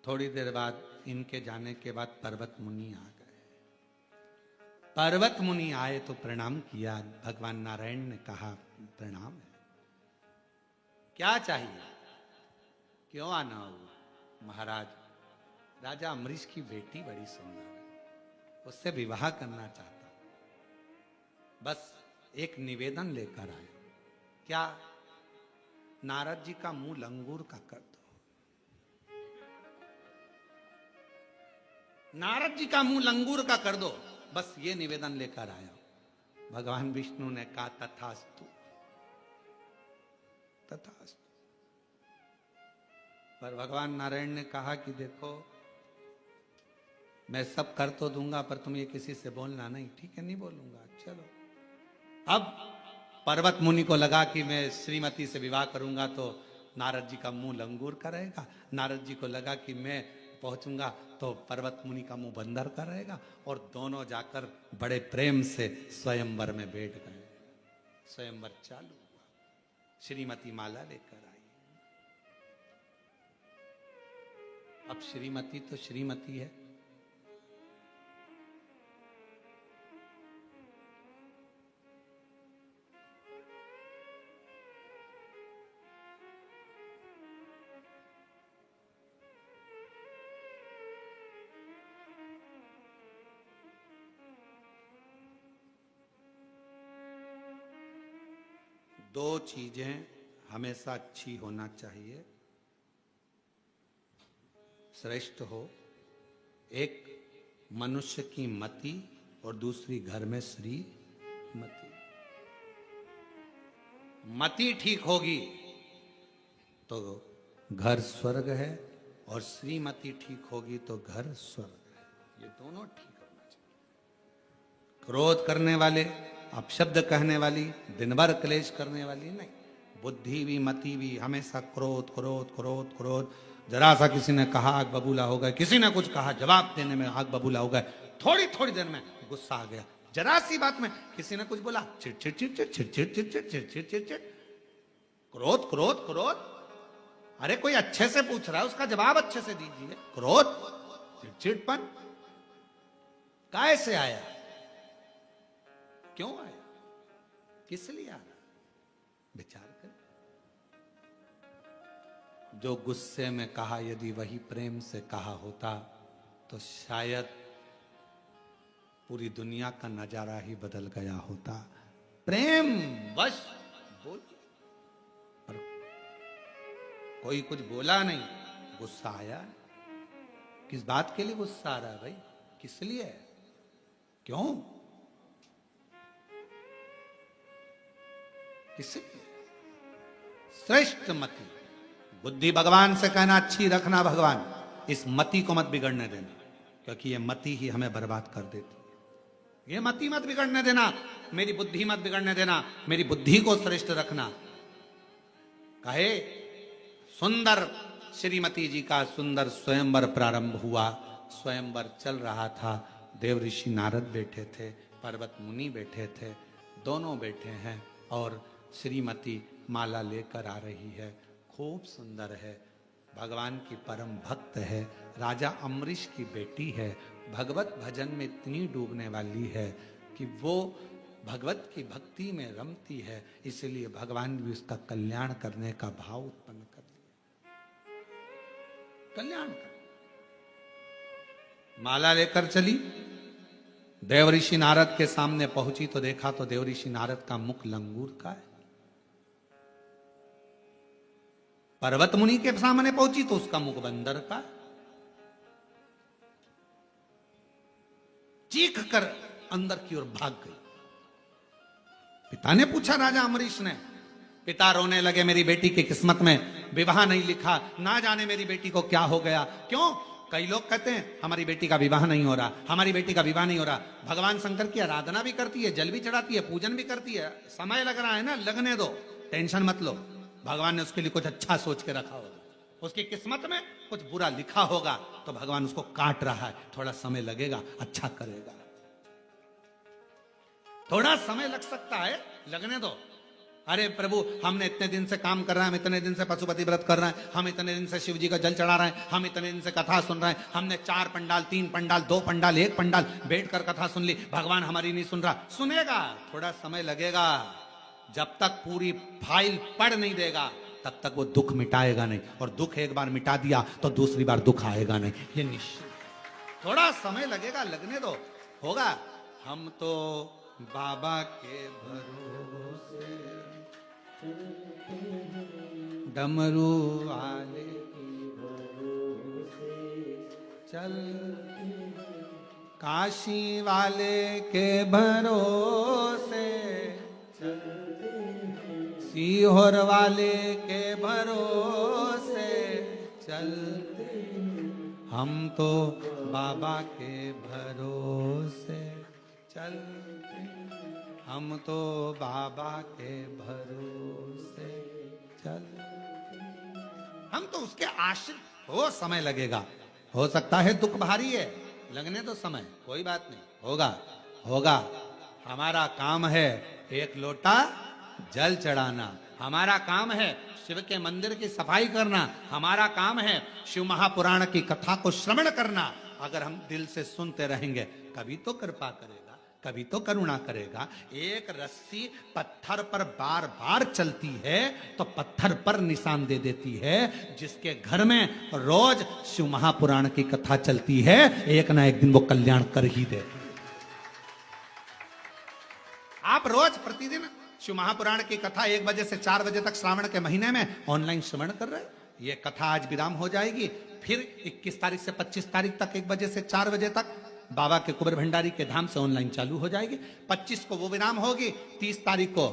थोड़ी देर बाद इनके जाने के बाद पर्वत मुनि आ गए। पर्वत मुनि आए तो प्रणाम किया। भगवान नारायण ने कहा प्रणाम है, क्या चाहिए, क्यों आना हुआ? महाराज, राजा अम्बरीश की बेटी बड़ी सुंदर है, उससे विवाह करना चाहता, बस एक निवेदन लेकर आए। क्या? नारद जी का मुंह लंगूर का कर दो। नारद जी का मुंह लंगूर का कर दो, बस ये निवेदन लेकर आया। भगवान विष्णु ने कहा तथास्तु, तथास्तु। पर भगवान नारायण ने कहा कि देखो मैं सब कर तो दूंगा, पर तुम ये किसी से बोलना नहीं। ठीक है, नहीं बोलूंगा, चलो। अब पर्वत मुनि को लगा कि मैं श्रीमती से विवाह करूंगा तो नारद जी का मुंह लंगूर का रहेगा, नारद जी को लगा कि मैं पहुंचूंगा तो पर्वत मुनि का मुंह बंदर का रहेगा, और दोनों जाकर बड़े प्रेम से स्वयंवर में बैठ गए। स्वयंवर चालू हुआ, श्रीमती माला लेकर आई। अब श्रीमती तो श्रीमती है, दो चीजें हमेशा अच्छी होना चाहिए, श्रेष्ठ हो। एक मनुष्य की मति और दूसरी घर में श्रीमती। मति ठीक होगी तो घर स्वर्ग है, और श्रीमती ठीक होगी तो घर स्वर्ग है। ये दोनों ठीक होना चाहिए। क्रोध करने वाले, अपशब्द कहने वाली, दिन भर क्लेश करने वाली नहीं। बुद्धि भी मति भी हमेशा क्रोध क्रोध क्रोध क्रोध। जरा सा किसी ने कहा आग बबूला हो गए, किसी ने कुछ कहा जवाब देने में आग बबूला हो गए, थोड़ी थोड़ी देर में गुस्सा आ गया। जरा सी बात में किसी ने कुछ बोला चिड़ चिड़ चिड़ चिड़ चिड़ चिड़ चिड़ चिड़ चिड़ चिड़ चिड़ चिड़, क्रोध क्रोध क्रोध। अरे कोई अच्छे से पूछ रहा है, उसका जवाब अच्छे से दीजिए। क्रोध चिड़चिड़पन कैसे आया, क्यों आया, किस लिए आ रहा, विचार कर। जो गुस्से में कहा यदि वही प्रेम से कहा होता तो शायद पूरी दुनिया का नजारा ही बदल गया होता। प्रेम वश बोल, पर कोई कुछ बोला नहीं, गुस्सा आया। किस बात के लिए गुस्सा आ रहा है भाई, किस लिए, क्यों, किसलिए? श्रेष्ठ मति, बुद्धि भगवान से कहना अच्छी रखना भगवान, इस मति को मत बिगड़ने देना, क्योंकि ये मति ही हमें बर्बाद कर देती है। ये मति मत बिगड़ने देना, मेरी बुद्धि मत बिगड़ने देना, मेरी बुद्धि को श्रेष्ठ रखना। कहे सुंदर श्रीमती जी का सुंदर स्वयंवर प्रारंभ हुआ। स्वयंवर चल रहा था, देव ऋषि नारद बैठे थे, पर्वत मुनि बैठे थे, दोनों बैठे हैं और श्रीमती माला लेकर आ रही है। खूब सुंदर है, भगवान की परम भक्त है, राजा अम्बरीश की बेटी है, भगवत भजन में इतनी डूबने वाली है कि वो भगवत की भक्ति में रमती है, इसलिए भगवान भी उसका कल्याण करने का भाव उत्पन्न कर लिया। कल्याण कर माला लेकर चली, देव ऋषि नारद के सामने पहुंची तो देखा तो देव ऋषि नारद का मुख लंगूर का है। पर्वत मुनि के सामने पहुंची तो उसका मुख बंदर का है। चीख कर अंदर की ओर भाग गई। पिता ने पूछा राजा अम्बरीश ने, पिता रोने लगे, मेरी बेटी की किस्मत में विवाह नहीं लिखा, ना जाने मेरी बेटी को क्या हो गया। क्यों? कई लोग कहते हैं हमारी बेटी का विवाह नहीं हो रहा, हमारी बेटी का विवाह नहीं हो रहा। भगवान शंकर की आराधना भी करती है, जल भी चढ़ाती है, पूजन भी करती है, समय लग रहा है ना, लगने दो, टेंशन मत लो। भगवान ने उसके लिए कुछ अच्छा सोच के रखा होगा, उसकी किस्मत में कुछ बुरा लिखा होगा तो भगवान उसको काट रहा है, थोड़ा समय लगेगा, अच्छा करेगा। थोड़ा समय लग सकता है, लगने दो। अरे प्रभु, हमने इतने दिन से काम कर रहे हैं, हम इतने दिन से पशुपति व्रत कर रहे हैं, हम इतने दिन से शिव जी का जल चढ़ा रहे हैं, हम इतने दिन से कथा सुन रहे हैं, हमने 4 पंडाल, 3 पंडाल, 2 पंडाल, 1 पंडाल बैठकर कथा सुन ली, भगवान हमारी नहीं सुन रहा। सुनेगा, थोड़ा समय लगेगा। जब तक पूरी फाइल पढ़ नहीं देगा तब तक वो दुख मिटाएगा नहीं, और दुख एक बार मिटा दिया तो दूसरी बार दुख आएगा नहीं, ये निश्चित। थोड़ा समय लगेगा, लगने दो, होगा। हम तो बाबा के भरोसे डमरू वाले के भरोसे चल, काशी वाले के भरोसे चल, सीहोर वाले के भरोसे चलते, हम तो बाबा के भरोसे चलते, हम तो बाबा के भरोसे चलते, हम तो उसके आश्रित हो। समय लगेगा, हो सकता है दुख भारी है, लगने तो समय, कोई बात नहीं, होगा होगा। हमारा काम है एक लोटा जल चढ़ाना, हमारा काम है शिव के मंदिर की सफाई करना, हमारा काम है शिव महापुराण की कथा को श्रवण करना। अगर हम दिल से सुनते रहेंगे, कभी तो कृपा करेगा, कभी तो करुणा करेगा। एक रस्सी पत्थर पर बार बार चलती है तो पत्थर पर निशान दे देती है। जिसके घर में रोज शिव महापुराण की कथा चलती है, एक ना एक दिन वो कल्याण कर ही दे। आप रोज प्रतिदिन शिव महापुराण की कथा 1 बजे से 4 बजे तक श्रावण के महीने में ऑनलाइन श्रवण कर रहे हैं। ये कथा आज विराम हो जाएगी, फिर 21 तारीख से 25 तारीख तक 1 बजे से 4 बजे तक बाबा के कुबेर भंडारी के धाम से ऑनलाइन चालू हो जाएगी। 25 को वो विराम होगी, 30 तारीख को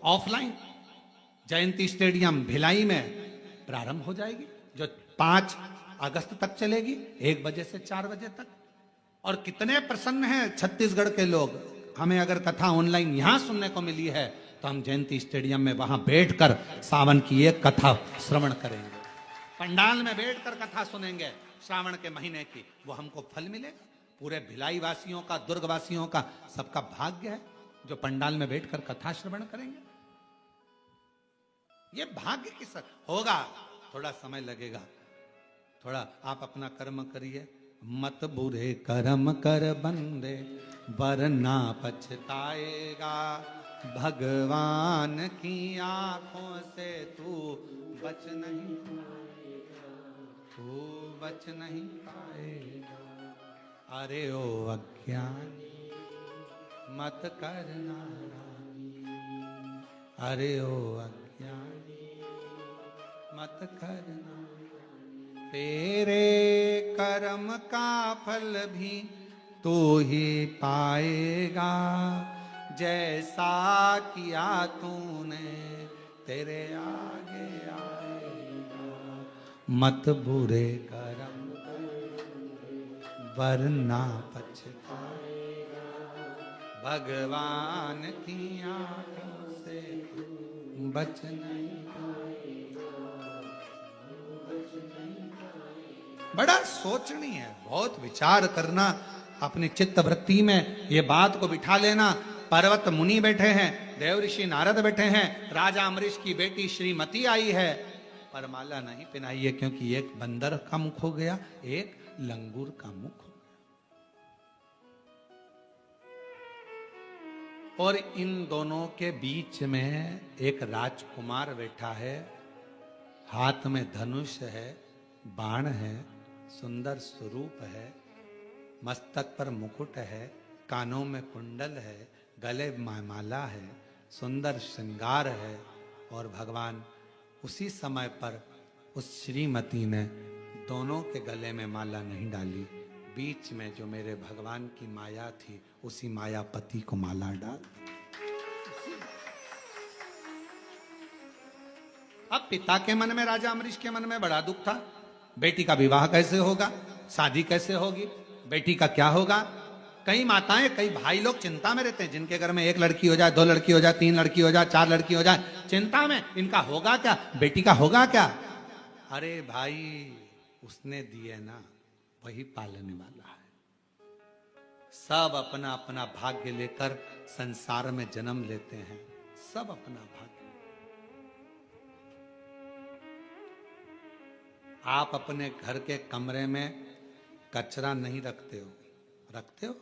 ऑफलाइन जयंती स्टेडियम भिलाई में प्रारंभ हो जाएगी, जो 5 अगस्त तक चलेगी 1 बजे से 4 बजे तक। और कितने प्रसन्न हैं छत्तीसगढ़ के लोग, हमें अगर कथा ऑनलाइन यहां सुनने को मिली है तो हम जयंती स्टेडियम में वहां बैठकर सावन की एक कथा श्रवण करेंगे, पंडाल में बैठकर कथा सुनेंगे श्रावण के महीने की, वो हमको फल मिलेगा। पूरे भिलाई वासियों का, दुर्ग वासियों का, सबका भाग्य है जो पंडाल में बैठकर कथा श्रवण करेंगे। ये भाग्य की सर होगा, थोड़ा समय लगेगा, थोड़ा आप अपना कर्म करिए। मत बुरे कर्म कर बंदे वरना पछताएगा, भगवान की आंखों से तू बच नहीं पाएगा, तू बच नहीं पाएगा। अरे ओ अज्ञानी मत करना नानी, अरे ओ अज्ञानी मत करना, तेरे कर्म का फल भी तू ही पाएगा, जैसा किया तूने तेरे आगे आएगा। मत बुरे कर्म वरना पछताएगा, भगवान की आंखों से बच नहीं। बड़ा सोचनी है, बहुत विचार करना, अपनी चित्त वृत्ति में ये बात को बिठा लेना। पर्वत मुनि बैठे हैं, देव ऋषि नारद बैठे हैं, राजा अमरीश की बेटी श्रीमती आई है, पर माला नहीं पहनाई है, क्योंकि एक बंदर का मुख हो गया, एक लंगूर का मुख हो गया। और इन दोनों के बीच में एक राजकुमार बैठा है, हाथ में धनुष है, बाण है, सुंदर स्वरूप है, मस्तक पर मुकुट है, कानों में कुंडल है, गले में माला है, सुंदर श्रृंगार है। और भगवान उसी समय पर उस श्रीमती ने दोनों के गले में माला नहीं डाली, बीच में जो मेरे भगवान की माया थी उसी मायापति को माला डाल। अब पिता के मन में, राजा अमरीश के मन में बड़ा दुख था, बेटी का विवाह कैसे होगा, शादी कैसे होगी, बेटी का क्या होगा। कई माताएं, कई भाई लोग चिंता में रहते हैं, जिनके घर में एक लड़की हो जाए, दो लड़की हो जाए, तीन लड़की हो जाए, चार लड़की हो जाए, चिंता में इनका होगा क्या, बेटी का होगा क्या। अरे भाई, उसने दिए ना, वही पालने वाला है। सब अपना अपना भाग्य लेकर संसार में जन्म लेते हैं, सब अपना भाग्य। आप अपने घर के कमरे में कचरा नहीं रखते हो, रखते हो?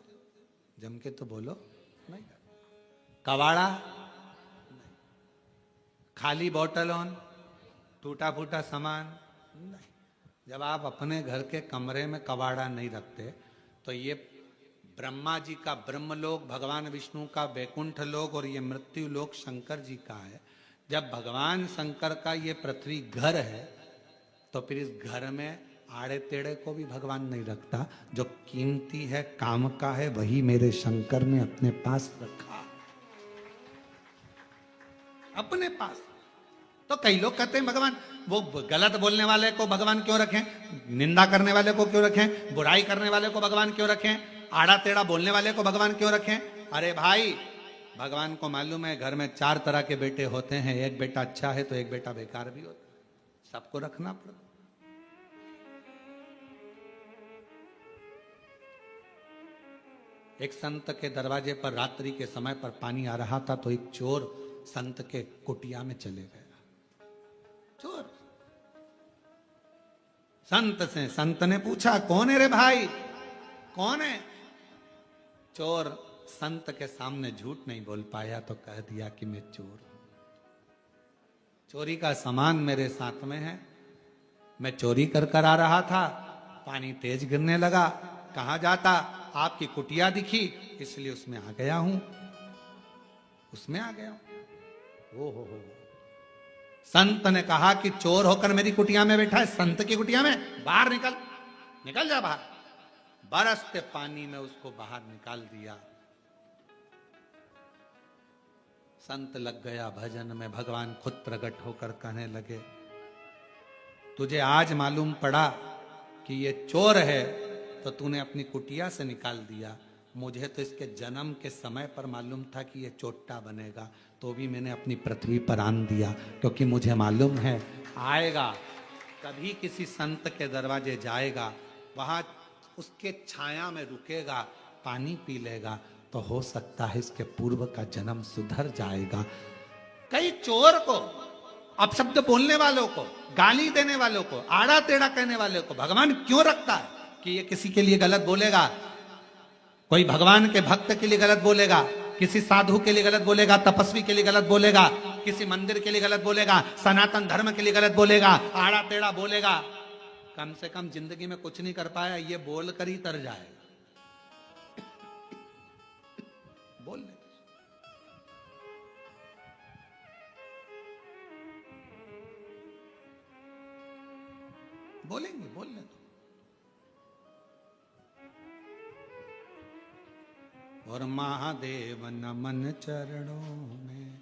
जम के तो बोलो। नहीं। कबाड़ा नहीं, खाली बोतल ऑन, टूटा फूटा सामान नहीं। जब आप अपने घर के कमरे में कबाड़ा नहीं रखते, तो ये ब्रह्मा जी का ब्रह्मलोक, भगवान विष्णु का वैकुंठ लोक, और ये मृत्यु लोक शंकर जी का है। जब भगवान शंकर का ये पृथ्वी घर है, तो फिर इस घर में आड़े तेड़े को भी भगवान नहीं रखता। जो कीमती है, काम का है, वही मेरे शंकर ने अपने पास रखा, अपने पास। तो कई लोग कहते हैं भगवान, वो गलत बोलने वाले को भगवान क्यों रखें, निंदा करने वाले को क्यों रखें, बुराई करने वाले को भगवान क्यों रखें, आड़ा टेढ़ा बोलने वाले को भगवान क्यों रखें। अरे भाई, भगवान को मालूम है घर में चार तरह के बेटे होते हैं, एक बेटा अच्छा है तो एक बेटा बेकार भी होता है, सबको रखना पड़ता। एक संत के दरवाजे पर रात्रि के समय पर पानी आ रहा था, तो एक चोर संत के कुटिया में चले गया। चोर संत से, संत ने पूछा, कौन है रे भाई, कौन है। चोर संत के सामने झूठ नहीं बोल पाया, तो कह दिया कि मैं चोर हूं, चोरी का सामान मेरे साथ में है, मैं चोरी कर कर आ रहा था, पानी तेज गिरने लगा, कहां जाता, आपकी कुटिया दिखी, इसलिए उसमें आ गया हूं, उसमें आ गया हूं। हो। संत ने कहा कि चोर होकर मेरी कुटिया में बैठा है, संत की कुटिया में, बाहर निकल, निकल जा बाहर। बरसते पानी में उसको बाहर निकाल दिया। संत लग गया भजन में, भगवान खुद प्रकट होकर कहने लगे, तुझे आज मालूम पड़ा कि ये चोर है, तो तूने अपनी कुटिया से निकाल दिया, मुझे तो इसके जन्म के समय पर मालूम था कि ये चोट्टा बनेगा, तो भी मैंने अपनी पृथ्वी पर आन दिया, क्योंकि मुझे मालूम है आएगा, कभी किसी संत के दरवाजे जाएगा, वहां उसके छाया में रुकेगा, पानी पी लेगा, तो हो सकता है इसके पूर्व का जन्म सुधर जाएगा। कई चोर को, अपशब्द बोलने वालों को, गाली देने वालों को, आड़ा टेढ़ा कहने वालों को भगवान क्यों रखता है कि ये किसी के लिए गलत बोलेगा, कोई भगवान के भक्त के लिए गलत बोलेगा, किसी साधु के लिए गलत बोलेगा, तपस्वी के लिए गलत बोलेगा, किसी मंदिर के लिए गलत बोलेगा, सनातन धर्म के लिए गलत बोलेगा, आड़ा टेढ़ा बोलेगा, कम से कम जिंदगी में कुछ नहीं कर पाया, ये बोल कर ही तर जाएगा। बोल ले, बोलेंगे, बोल ले तो। और महादेव नमन चरणों में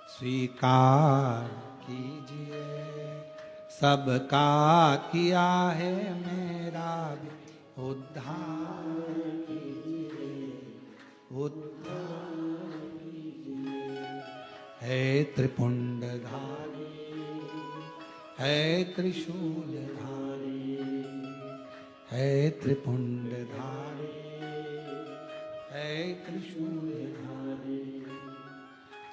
स्वीकार कीजिए, सबका किया है मेरा भी उद्धार कीजिए, उद्धार कीजिए। है त्रिपुंडधारी, है त्रिशूलधारी, है त्रिपुंडधारी, है त्रिशूलधारी।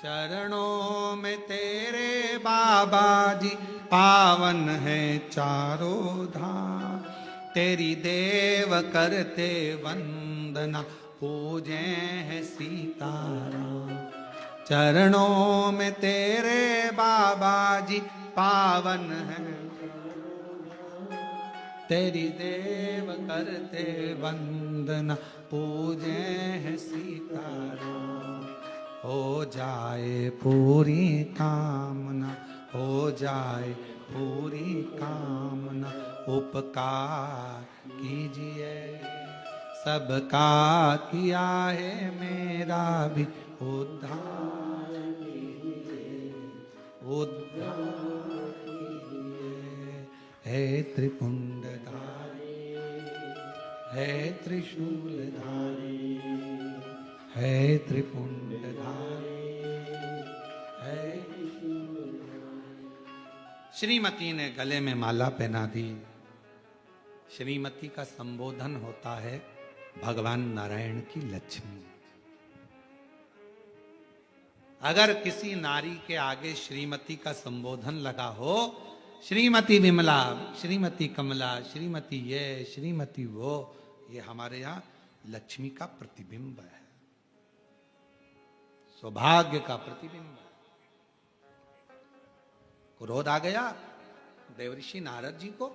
चरणों में तेरे बाबा जी पावन है चारों धाम। तेरी देव करते वंदना पूजे है सीताराम। चरणों में तेरे बाबा जी पावन है, तेरी देव करते वंदना पूजे है सीताराम। हो जाए पूरी कामना, हो जाए पूरी कामना। उपकार कीजिए, सबका किया है मेरा भी उद्धार कीजिए, उद्धार कीजिए। है त्रिपुंडधारी, है त्रिशूलधारी, है त्रिपुंडधारी, है त्रिशूलधारी। श्रीमती ने गले में माला पहना दी। श्रीमती का संबोधन होता है भगवान नारायण की लक्ष्मी। अगर किसी नारी के आगे श्रीमती का संबोधन लगा हो, श्रीमती विमला, श्रीमती कमला, श्रीमती ये, श्रीमती वो, ये हमारे यहाँ लक्ष्मी का प्रतिबिंब है, सौभाग्य का प्रतिबिंब है। क्रोध आ गया देवऋषि नारद जी को,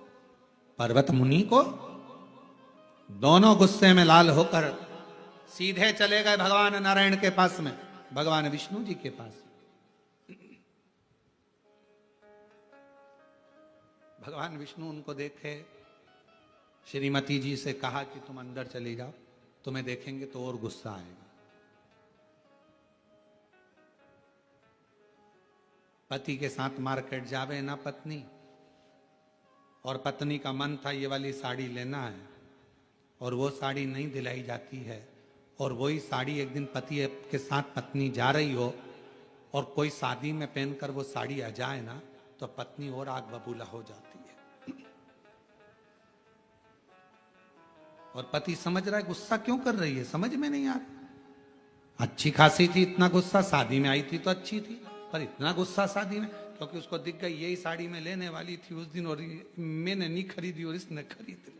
पर्वत मुनि को। दोनों गुस्से में लाल होकर सीधे चले गए भगवान नारायण के पास में, भगवान विष्णु जी के पास। भगवान विष्णु उनको देखे, श्रीमती जी से कहा कि तुम अंदर चली जाओ, तुम्हें देखेंगे तो और गुस्सा आएगा। पति के साथ मार्केट जावे ना पत्नी, और पत्नी का मन था ये वाली साड़ी लेना है, और वो साड़ी नहीं दिलाई जाती है, और वही साड़ी एक दिन पति के साथ पत्नी जा रही हो और कोई शादी में पहनकर वो साड़ी आ जाए ना, तो पत्नी और आग बबूला हो जाती है। और पति समझ रहा है गुस्सा क्यों कर रही है, समझ में नहीं आ रहा। अच्छी खासी थी, इतना गुस्सा, शादी में आई थी तो अच्छी थी, पर इतना गुस्सा शादी में, क्योंकि उसको दिख गई यही साड़ी मैं लेने वाली थी उस दिन, और मैंने नहीं खरीदी और इसने खरीद ली।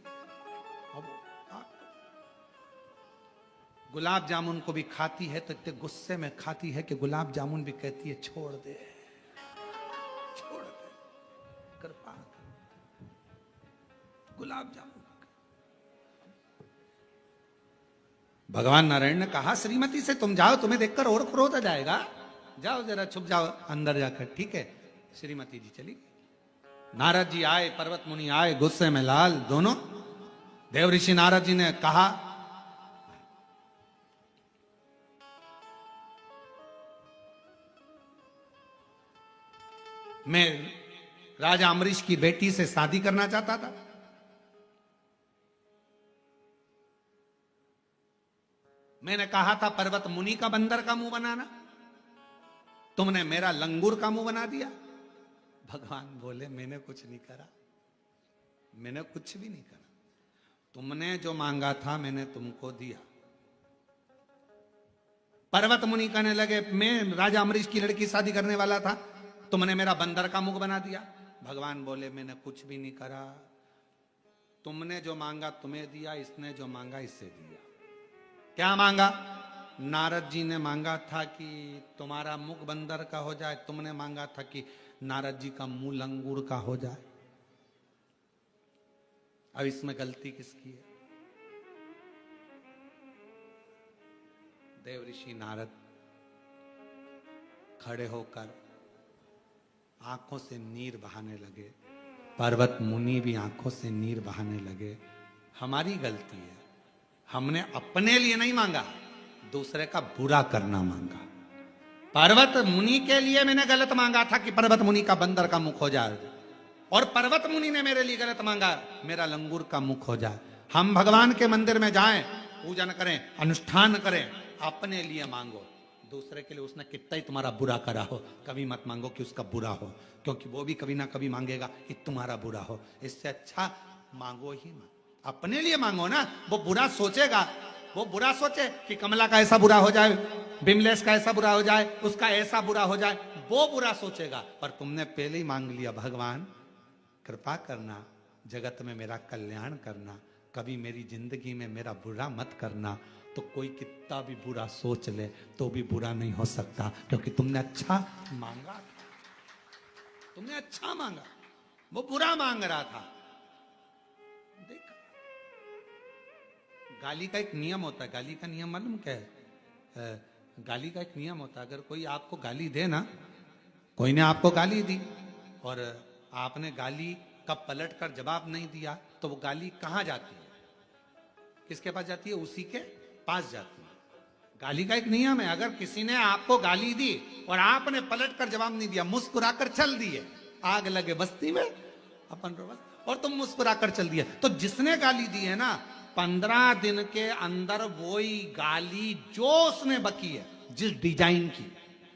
गुलाब जामुन को भी खाती है तो इतने गुस्से में खाती है कि गुलाब जामुन भी कहती है छोड़ दे, छोड़ दे, कृपा कर, गुलाब जामुन। भगवान नारायण ने कहा श्रीमती से तुम जाओ, तुम्हें देखकर और क्रोध आ जाएगा, जाओ जरा छुप जाओ अंदर जाकर। ठीक है, श्रीमती जी चली। नारद जी आए, पर्वत मुनि आए, गुस्से में लाल दोनों। देवऋषि नारद जी ने कहा मैं राजा अम्बरीश की बेटी से शादी करना चाहता था, मैंने कहा था पर्वत मुनि का बंदर का मुंह बनाना, तुमने मेरा लंगूर का मुंह बना दिया। भगवान बोले मैंने कुछ नहीं करा, मैंने कुछ भी नहीं करा, तुमने जो मांगा था मैंने तुमको दिया। पर्वत मुनि कहने लगे मैं राजा अम्बरीश की लड़की शादी करने वाला था, तुमने मेरा बंदर का मुंह बना दिया। भगवान बोले मैंने कुछ भी नहीं करा, तुमने जो मांगा तुम्हें दिया, इसने जो मांगा इसे दिया। क्या मांगा? नारद जी ने मांगा था कि तुम्हारा मुख बंदर का हो जाए, तुमने मांगा था कि नारद जी का मुंह लंगूर का हो जाए। अब इसमें गलती किसकी है? देवऋषि नारद खड़े होकर आंखों से नीर बहाने लगे, पर्वत मुनि भी आंखों से नीर बहाने लगे। हमारी गलती है, हमने अपने लिए नहीं मांगा, दूसरे का बुरा करना मांगा। पर्वत मुनि के लिए मैंने गलत मांगा था कि पर्वत मुनि का बंदर का मुख हो जाए, और पर्वत मुनि ने मेरे लिए गलत मांगा मेरा लंगूर का मुख हो जाए। हम भगवान के मंदिर में जाएं, पूजन करें, अनुष्ठान करें, अपने लिए मांगो, दूसरे के लिए उसने कितना ही तुम्हारा बुरा करा हो कभी मत मांगो कि उसका बुरा हो, क्योंकि वो भी कभी ना कभी मांगेगा कि तुम्हारा बुरा हो। इससे अच्छा मांगो ही मत, अपने लिए मांगो ना। वो बुरा सोचेगा, वो बुरा सोचे कि कमला का ऐसा बुरा हो जाए, बिमलेश का ऐसा बुरा हो जाए, उसका ऐसा बुरा हो जाए, वो बुरा सोचेगा। पर तुमने पहले ही मांग लिया, भगवान कृपा करना, जगत में मेरा कल्याण करना, कभी मेरी जिंदगी में मेरा बुरा मत करना। तो कोई कितना भी बुरा सोच ले तो भी बुरा नहीं हो सकता, क्योंकि तुमने अच्छा मांगा, तुमने अच्छा मांगा। वो बुरा मांग रहा था। देख, गाली का एक नियम होता है, गाली का नियम मालूम क्या है? गाली का एक नियम होता है, अगर कोई आपको गाली दे ना, कोई ने आपको गाली दी और आपने गाली का पलट कर जवाब नहीं दिया, तो वो गाली कहां जाती है? किसके पास जाती है? उसी के पास जाती है। गाली का एक नियम है, अगर किसी ने आपको गाली दी और आपने पलट कर जवाब नहीं दिया, मुस्कुराकर चल दिए, आग लगे बस्ती में अपन बस, और तुम मुस्कुराकर चल दिए, तो जिसने गाली दी है ना, 15 दिन के अंदर वही गाली जो उसने बकी है, जिस डिजाइन की,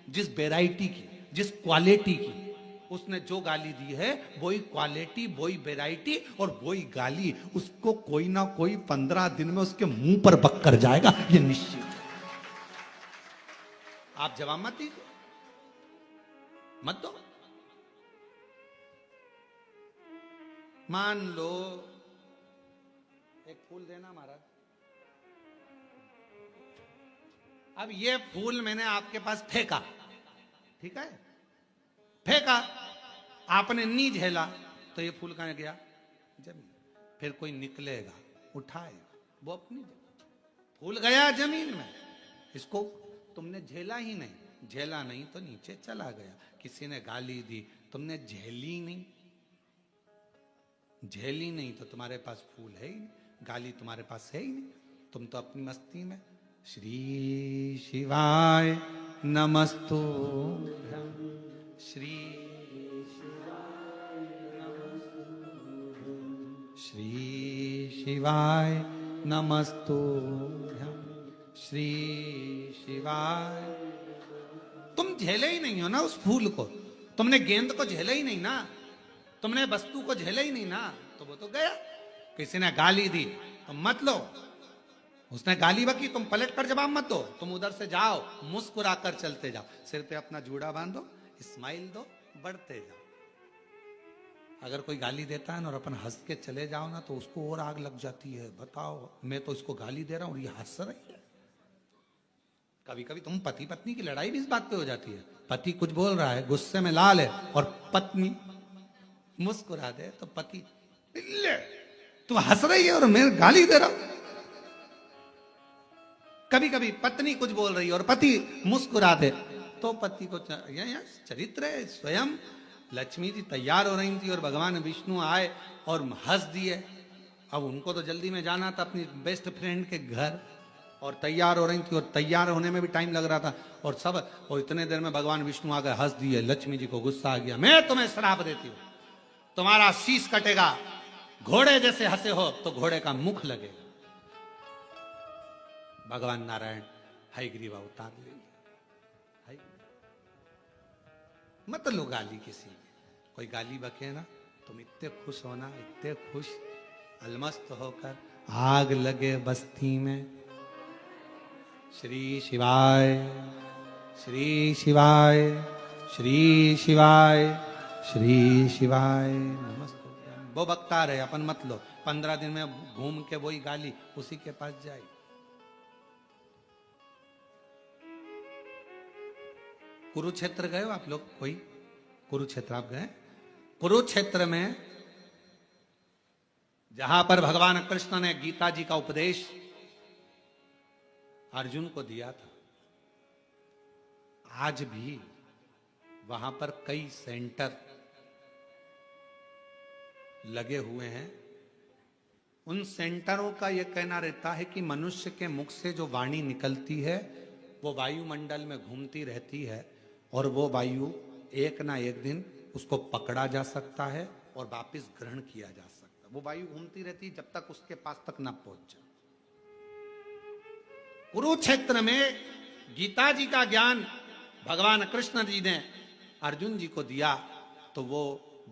जिस वेराइटी की, जिस क्वालिटी की उसने जो गाली दी है, वही क्वालिटी, वही वेराइटी और वही गाली उसको कोई ना कोई 15 दिन में उसके मुंह पर बक कर जाएगा, ये निश्चित। आप जवाब मत दीजिए, मत दो। मान लो एक फूल देना महाराज, अब ये फूल मैंने आपके पास फेंका, ठीक है, फेंका, आपने नी झेला, तो ये फूल कहां गया? जमीन। फिर कोई निकलेगा, उठाएगा, वो अपनी जगह, फूल गया जमीन में, इसको तुमने झेला ही नहीं, झेला नहीं तो नीचे चला गया। किसी ने गाली दी, तुमने झेली नहीं, झेली नहीं तो तुम्हारे पास फूल है ही नहीं, गाली तुम्हारे पास है ही नहीं, तुम तो अपनी मस्ती में। श्री शिवाय नमस्तुभ्यं, श्री श्री शिवाय नमस्तुभ्यं, श्री शिवाय। तुम झेले ही नहीं हो ना उस फूल को, तुमने गेंद को झेला ही नहीं ना, तुमने वस्तु को झेला ही नहीं ना, तो वो तो गया। किसी ने गाली दी तो मत लो, उसने गाली बकी, तुम पलट कर जवाब मत दो, तुम उधर से जाओ, मुस्कुरा कर चलते जाओ, सिर पे अपना जूड़ा बांधो, स्माइल दो, बढ़ते जाओ। अगर कोई गाली देता है ना और अपन हंस के चले जाओ ना, तो उसको और आग लग जाती है। बताओ, मैं तो इसको गाली दे रहा हूं और ये हंस रही है। कभी कभी तुम पति पत्नी की लड़ाई भी इस बात पे हो जाती है, पति कुछ बोल रहा है, गुस्से में लाल है, और पत्नी मुस्कुरा दे, तो पति, तू हंस रही है और मैं गाली दे रहा हूं। कभी कभी पत्नी कुछ बोल रही है और पति मुस्कुरा दे, तो पति को चरित्र है। स्वयं लक्ष्मी जी तैयार हो रही थी और भगवान विष्णु आए और हंस दिए। अब उनको तो जल्दी में जाना था अपनी बेस्ट फ्रेंड के घर, और तैयार हो रही थी, और तैयार होने में भी टाइम लग रहा था, और सब, और इतने देर में भगवान विष्णु आ गए, हंस दिए। लक्ष्मी जी को गुस्सा आ गया, मैं तुम्हें श्राप देती हूं, तुम्हारा शीश कटेगा, घोड़े जैसे हंसे हो तो घोड़े का मुख लगेगा। भगवान नारायण हयग्रीव अवतार ले लिया। मत लो गाली किसी की, कोई गाली बके ना, तुम इतने खुश होना, इतने खुश, अलमस्त होकर आग लगे बस्ती में। श्री शिवाय, श्री शिवाय, श्री शिवाय, श्री शिवाय नमस्ते। वो बकता रहे, अपन मत लो, 15 दिन में घूम के वही गाली उसी के पास जाए। कुरुक्षेत्र गए हो आप लोग? कोई कुरुक्षेत्र आप गए? कुरुक्षेत्र में जहां पर भगवान कृष्ण ने गीता जी का उपदेश अर्जुन को दिया था, आज भी वहां पर कई सेंटर लगे हुए हैं। उन सेंटरों का यह कहना रहता है कि मनुष्य के मुख से जो वाणी निकलती है वो वायुमंडल में घूमती रहती है, और वो वायु एक ना एक दिन उसको पकड़ा जा सकता है और वापस ग्रहण किया जा सकता है। वो वायु घूमती रहती है जब तक उसके पास तक ना पहुंच जाए। कुरुक्षेत्र में गीता जी का ज्ञान भगवान कृष्ण जी ने अर्जुन जी को दिया, तो वो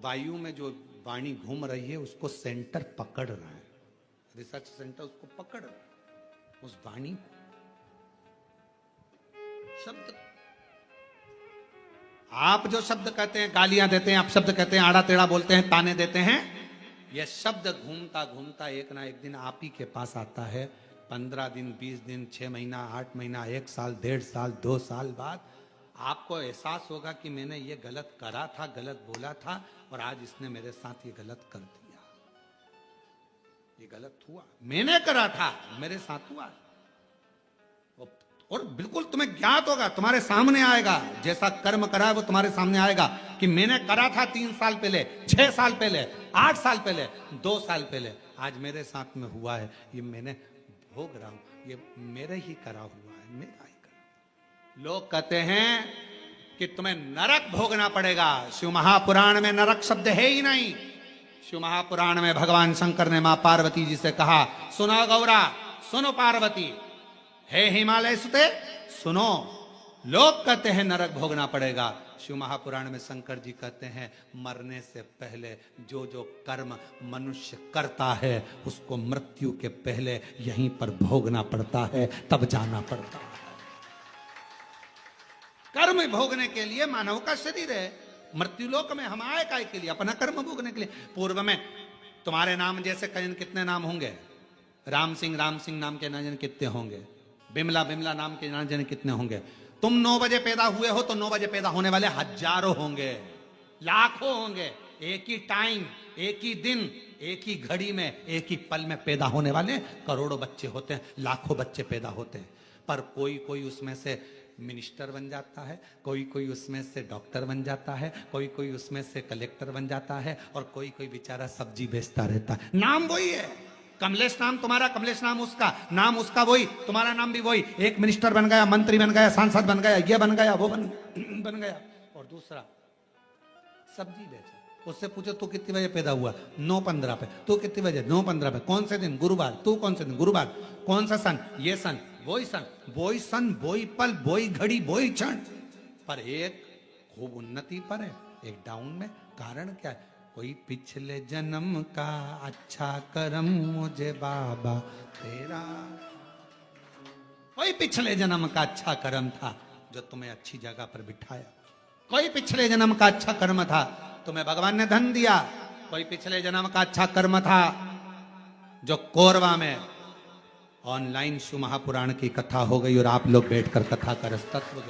वायु में जो वाणी घूम रही है उसको सेंटर पकड़ रहा है, रिसर्च सेंटर उसको पकड़ रहा है, उस वाणी को। शब्द, आप जो शब्द कहते हैं, गालियां देते हैं, आप शब्द कहते हैं, आड़ा टेढ़ा बोलते हैं, ताने देते हैं, यह शब्द घूमता घूमता एक ना एक दिन आप ही के पास आता है। 15 दिन, 20 दिन, 6 महीना, 8 महीना, 1 साल, 1.5 साल, 2 साल बाद आपको एहसास होगा कि मैंने ये गलत करा था, गलत बोला था, और आज इसने मेरे साथ ये गलत कर दिया, ये गलत हुआ, मैंने करा था, मेरे साथ हुआ। और बिल्कुल तुम्हें ज्ञात होगा, तुम्हारे सामने आएगा, जैसा कर्म करा है वो तुम्हारे सामने आएगा कि मैंने करा था 3 साल पहले, 6 साल पहले, 8 साल पहले, 2 साल पहले, आज मेरे साथ में हुआ है, ये मैंने भोग रहा हूं, ये मेरे ही करा हुआ है, मेरा ही करा। लोग कहते हैं कि तुम्हें नरक भोगना पड़ेगा। शिव महापुराण में नरक शब्द है ही नहीं। शिव महापुराण में भगवान शंकर ने मां पार्वती जी से कहा, सुनो गौरा, सुनो पार्वती, हे हिमालय सुते सुनो। लोग कहते हैं नरक भोगना पड़ेगा, शिव महापुराण में शंकर जी कहते हैं मरने से पहले जो जो कर्म मनुष्य करता है उसको मृत्यु के पहले यहीं पर भोगना पड़ता है, तब जाना पड़ता है। कर्म भोगने के लिए मानव का शरीर है, मृत्यु लोक में हम आए काय के लिए, अपना कर्म भोगने के लिए। पूर्व में तुम्हारे नाम जैसे कहीं कितने नाम होंगे, राम सिंह नाम के ना जाने कितने होंगे, बिमला नाम के ना जाने कितने होंगे। तुम 9 बजे पैदा हुए हो तो 9 बजे पैदा होने वाले हजारों होंगे, लाखों होंगे। एक ही टाइम, एक ही दिन, एक ही घड़ी में, एक ही पल में पैदा होने वाले करोड़ों बच्चे होते हैं, लाखों बच्चे पैदा होते हैं। पर कोई उसमें से मिनिस्टर बन जाता है, कोई उसमें से डॉक्टर बन जाता है, कोई उसमें से कलेक्टर बन जाता है, और कोई बेचारा सब्जी बेचता रहता है। नाम वही है, कमलेश नाम तुम्हारा, कमलेश नाम उसका, नाम उसका वही, तुम्हारा नाम भी वही। एक मिनिस्टर बन गया, मंत्री बन गया, सांसद बन गया, ये बन गया, वो बन गया, और दूसरा सब्जी बेचे। उससे पूछो तू कितने बजे पैदा हुआ, 9:15 पे। तू कितने बजे, 9:15 पे। कौन से दिन, गुरुवार। तू कौन से दिन, गुरुवार। कौन सा सन, ये सन, वही सन, वही सन, वही पल, वही घड़ी, वही क्षण। पर एक खूब उन्नति पर है, एक डाउन में। कारण क्या है? कोई पिछले जन्म का अच्छा कर्म मुझे बाबा तेरा, कोई पिछले जन्म का अच्छा कर्म था जो तुम्हें अच्छी जगह पर बिठाया। कोई पिछले जन्म का अच्छा कर्म था, तुम्हें भगवान ने धन दिया। कोई पिछले जन्म का अच्छा कर्म था जो कोरबा में ऑनलाइन शिव महापुराण की कथा हो गई और आप लोग बैठकर कथा कर तत्व